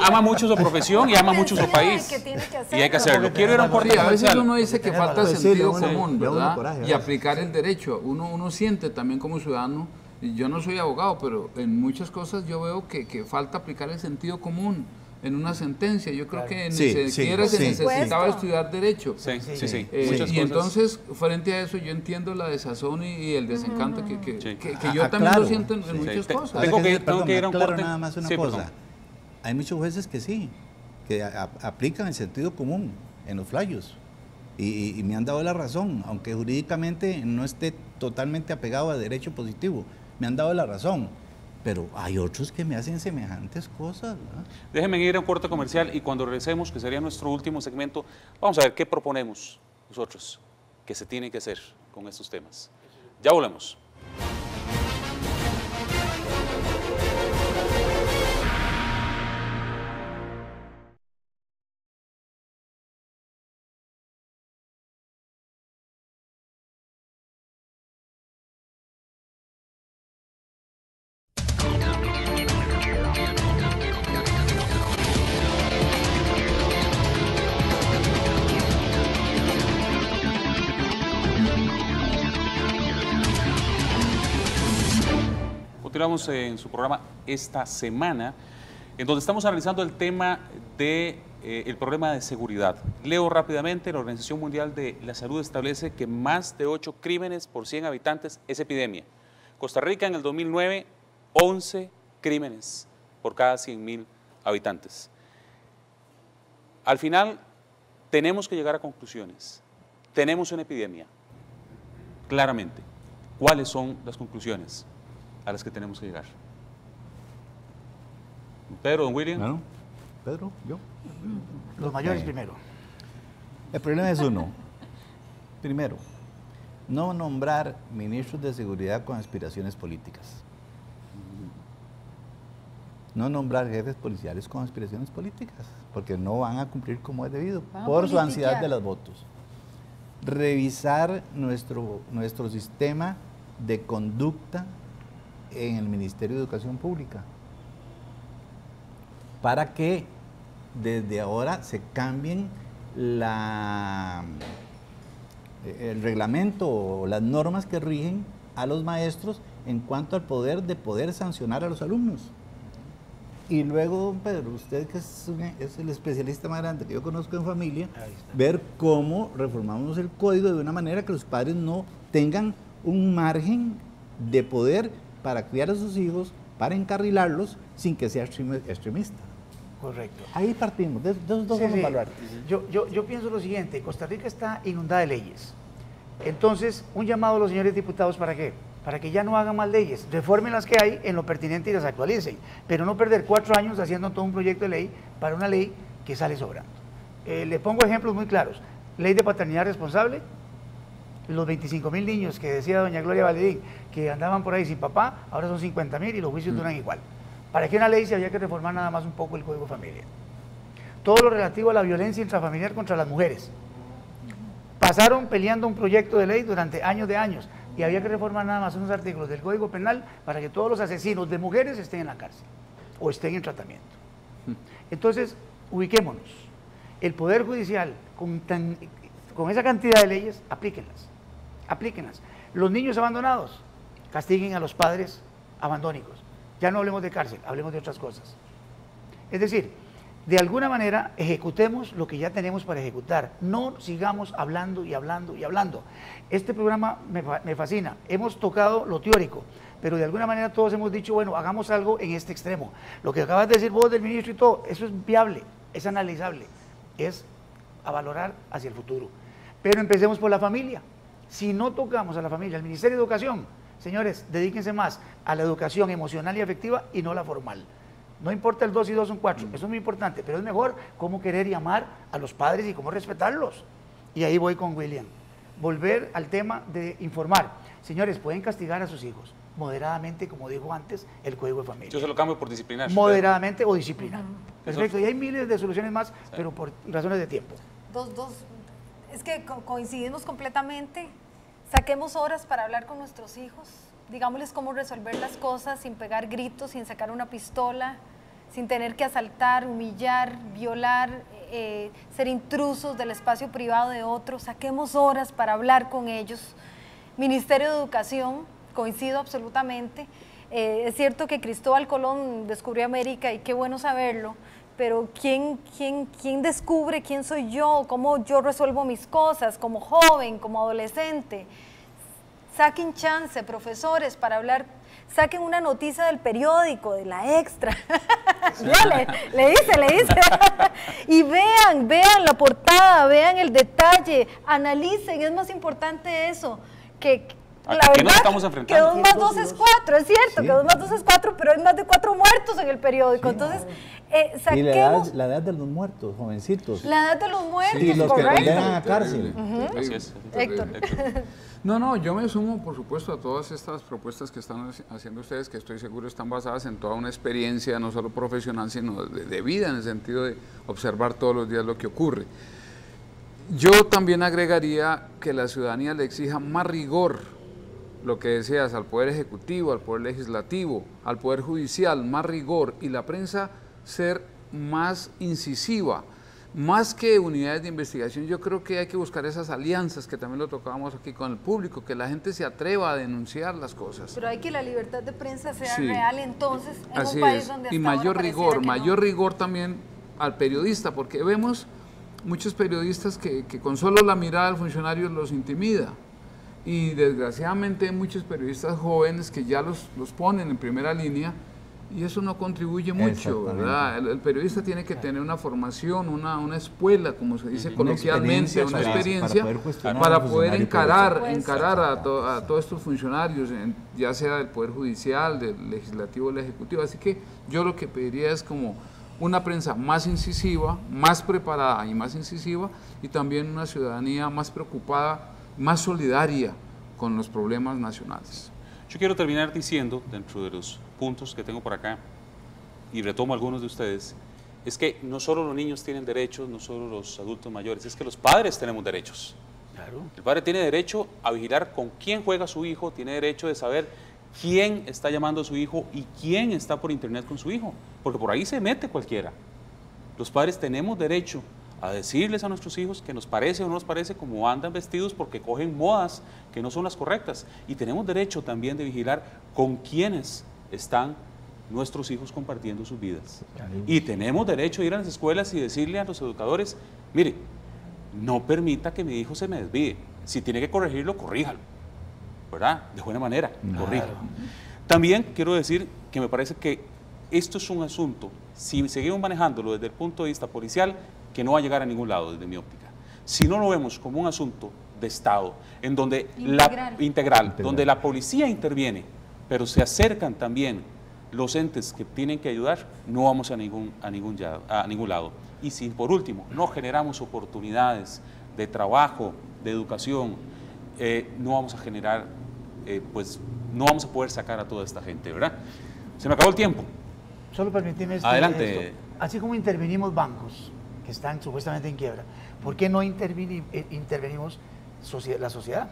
ama mucho su profesión y ama mucho su país. Que tiene que hacerlo. Y hay que hacerlo. Quiero ir a un corte Sí, a veces comercial. uno dice que Porque falta tenemos- sentido sí, le da común, uno ¿verdad? coraje, Y ¿verdad? aplicar el derecho. Uno siente también como ciudadano, y yo no soy abogado, pero en muchas cosas yo veo que falta aplicar el sentido común. en una sentencia. Yo creo que ni Sí, siquiera sí, se necesitaba sí. estudiar Derecho. Sí, sí, sí. Y Muchas cosas. entonces, frente a eso, yo entiendo la desazón y el desencanto que Sí. yo también Claro. lo siento en Sí. muchas Sí. cosas. Tengo que ir a un claro, corte. nada más una Sí, cosa. perdón. Hay muchos jueces que sí, que aplican el sentido común en los fallos. Y me han dado la razón, aunque jurídicamente no esté totalmente apegado a derecho positivo. Me han dado la razón. Pero hay otros que me hacen semejantes cosas, ¿verdad? Déjenme ir a un corte comercial y cuando regresemos, que sería nuestro último segmento, vamos a ver qué proponemos nosotros que se tiene que hacer con estos temas. Ya volvemos. Continuamos en su programa esta semana, en donde estamos analizando el tema de el problema de seguridad. Leo rápidamente, la Organización Mundial de la Salud establece que más de 8 crímenes por 100 habitantes es epidemia. Costa Rica en el 2009, 11 crímenes por cada 100.000 habitantes. Al final, tenemos que llegar a conclusiones. Tenemos una epidemia, claramente. ¿Cuáles son las conclusiones a las que tenemos que llegar? Pedro, don William. Bueno, Pedro, yo. Los mayores primero. El problema es uno. Primero, no nombrar ministros de seguridad con aspiraciones políticas. No nombrar jefes policiales con aspiraciones políticas, porque no van a cumplir como es debido, Van a por su politiquear. ansiedad de los votos. Revisar nuestro sistema de conducta en el Ministerio de Educación Pública, para que desde ahora se cambien el reglamento o las normas que rigen a los maestros en cuanto al poder de poder sancionar a los alumnos. Y luego, don Pedro, usted que es el especialista más grande que yo conozco en familia, ver cómo reformamos el código de una manera que los padres no tengan un margen de poder para criar a sus hijos, para encarrilarlos sin que sea extremista. Correcto. Ahí partimos, de esos dos Sí, son los sí. baluartes. Yo pienso lo siguiente, Costa Rica está inundada de leyes. Entonces, un llamado a los señores diputados, ¿para qué? Para que ya no hagan más leyes, reformen las que hay en lo pertinente y las actualicen, pero no perder 4 años haciendo todo un proyecto de ley para una ley que sale sobrando. Le pongo ejemplos muy claros. Ley de paternidad responsable, los 25.000 niños que decía doña Gloria Valedín que andaban por ahí sin papá, ahora son 50.000 y los juicios duran igual. ¿Para qué una ley si había que reformar nada más un poco el Código de Familia? Todo lo relativo a la violencia intrafamiliar contra las mujeres. Pasaron peleando un proyecto de ley durante años de años y había que reformar nada más unos artículos del Código Penal para que todos los asesinos de mujeres estén en la cárcel o estén en tratamiento. Entonces, ubiquémonos. El Poder Judicial, con esa cantidad de leyes, aplíquenlas. Los niños abandonados, castiguen a los padres abandónicos. Ya no hablemos de cárcel, hablemos de otras cosas. Es decir, de alguna manera ejecutemos lo que ya tenemos para ejecutar. No sigamos hablando y hablando y hablando. Este programa me fascina. Hemos tocado lo teórico, pero de alguna manera todos hemos dicho, bueno, hagamos algo en este extremo. Lo que acabas de decir vos del ministro y todo, eso es viable, es analizable, es a valorar hacia el futuro. Pero empecemos por la familia. Si no tocamos a la familia, al Ministerio de Educación, señores, dedíquense más a la educación emocional y afectiva y no la formal. No importa el 2 y 2 son 4, eso es muy importante, pero es mejor cómo querer y amar a los padres y cómo respetarlos. Y ahí voy con William. Volver al tema de informar. Señores, pueden castigar a sus hijos moderadamente, como dijo antes, el Código de Familia. Yo se lo cambio por disciplinar. Moderadamente o disciplinar. Perfecto, y hay miles de soluciones más, pero por razones de tiempo. Es que coincidimos completamente. Saquemos horas para hablar con nuestros hijos. Digámosles cómo resolver las cosas sin pegar gritos, sin sacar una pistola, sin tener que asaltar, humillar, violar, ser intrusos del espacio privado de otros. Saquemos horas para hablar con ellos. Ministerio de Educación, coincido absolutamente. Es cierto que Cristóbal Colón descubrió América y qué bueno saberlo, pero ¿quién descubre quién soy yo? ¿Cómo yo resuelvo mis cosas como joven, como adolescente? Saquen chance, profesores, para hablar, saquen una noticia del periódico, de la Extra. Ya le hice. Y vean la portada, vean el detalle, analicen, es más importante eso, que la verdad, nos estamos enfrentando? que 2 más 2 es 4, es cierto, Sí. que 2 más 2 es 4, pero hay más de 4 muertos en el periódico, Sí, entonces, y saquemos la edad de los muertos, jovencitos. la edad de los muertos, Y los que correcto. condenan a cárcel. Así es. Héctor. No, yo me sumo, por supuesto, a todas estas propuestas que están haciendo ustedes, que estoy seguro están basadas en toda una experiencia, no solo profesional, sino de vida, en el sentido de observar todos los días lo que ocurre. Yo también agregaría que la ciudadanía le exija más rigor, lo que decías, al Poder Ejecutivo, al Poder Legislativo, al Poder Judicial, más rigor, y la prensa ser más incisiva. Más que unidades de investigación, yo creo que hay que buscar esas alianzas, que también lo tocábamos aquí con el público, que la gente se atreva a denunciar las cosas. Pero hay que la libertad de prensa sea Sí. real entonces en Así un país es. donde Y hasta ahora mayor pareciera rigor, que no. mayor rigor también al periodista, porque vemos muchos periodistas que con solo la mirada del funcionario los intimida. Y desgraciadamente hay muchos periodistas jóvenes que ya los ponen en primera línea, y eso no contribuye mucho, ¿verdad? El periodista tiene que tener una formación, una escuela, como se dice coloquialmente, una experiencia para poder encarar a todos estos funcionarios, ya sea del Poder Judicial, del Legislativo, del Ejecutivo. Así que yo lo que pediría es como una prensa más incisiva, más preparada y más incisiva, y también una ciudadanía más preocupada, más solidaria con los problemas nacionales. Yo quiero terminar diciendo, dentro de los puntos que tengo por acá, y retomo algunos de ustedes, es que no solo los niños tienen derechos, no solo los adultos mayores, es que los padres tenemos derechos. Claro. El padre tiene derecho a vigilar con quién juega su hijo, tiene derecho de saber quién está llamando a su hijo y quién está por internet con su hijo, porque por ahí se mete cualquiera. Los padres tenemos derecho a decirles a nuestros hijos que nos parece o no nos parece cómo andan vestidos porque cogen modas que no son las correctas. Y tenemos derecho también de vigilar con quiénes están nuestros hijos compartiendo sus vidas. Y tenemos derecho a ir a las escuelas y decirle a los educadores, mire, no permita que mi hijo se me desvíe. Si tiene que corregirlo, corríjalo, ¿verdad? De buena manera, corríjalo. También quiero decir que me parece que esto es un asunto, si seguimos manejándolo desde el punto de vista policial, que no va a llegar a ningún lado desde mi óptica. Si no lo vemos como un asunto de Estado, en donde integral, donde la policía interviene, pero se acercan también los entes que tienen que ayudar, no vamos a ningún lado. Y si por último no generamos oportunidades de trabajo, de educación, no vamos a generar, pues no vamos a poder sacar a toda esta gente, ¿verdad? Se me acabó el tiempo. Solo permíteme Adelante. esto. Así como intervenimos bancos que están supuestamente en quiebra, ¿por qué no intervenimos la sociedad?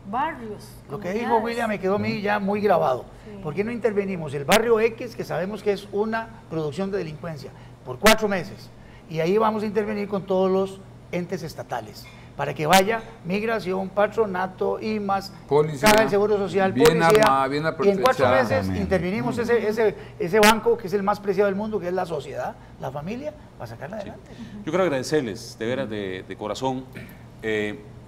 Barrios. Lo que dijo comunidades. William me quedó a mí ya muy grabado. Sí. ¿Por qué no intervenimos el barrio X, que sabemos que es una producción de delincuencia, por 4 meses? Y ahí vamos a intervenir con todos los entes estatales, para que vaya migración, patronato, IMAS, Policía, Caja del Seguro Social, bien policía, armada, bien y en 4 meses Exactamente. intervinimos ese banco que es el más preciado del mundo, que es la sociedad, la familia, para sacarla adelante. Yo quiero agradecerles, de veras, de corazón.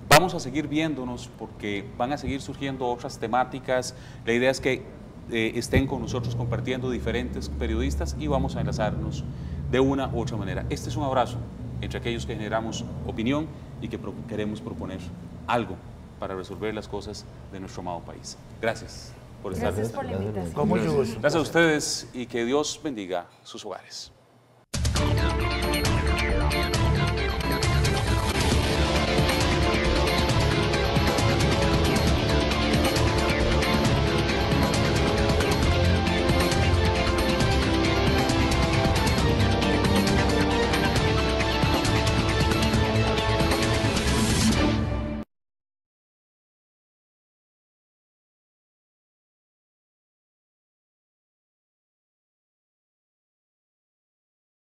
Vamos a seguir viéndonos porque van a seguir surgiendo otras temáticas. La idea es que estén con nosotros compartiendo diferentes periodistas y vamos a enlazarnos de una u otra manera. Este es un abrazo entre aquellos que generamos opinión y que queremos proponer algo para resolver las cosas de nuestro amado país. Gracias por estar. Gracias por la invitación. Con mucho gusto. Gracias a ustedes y que Dios bendiga sus hogares.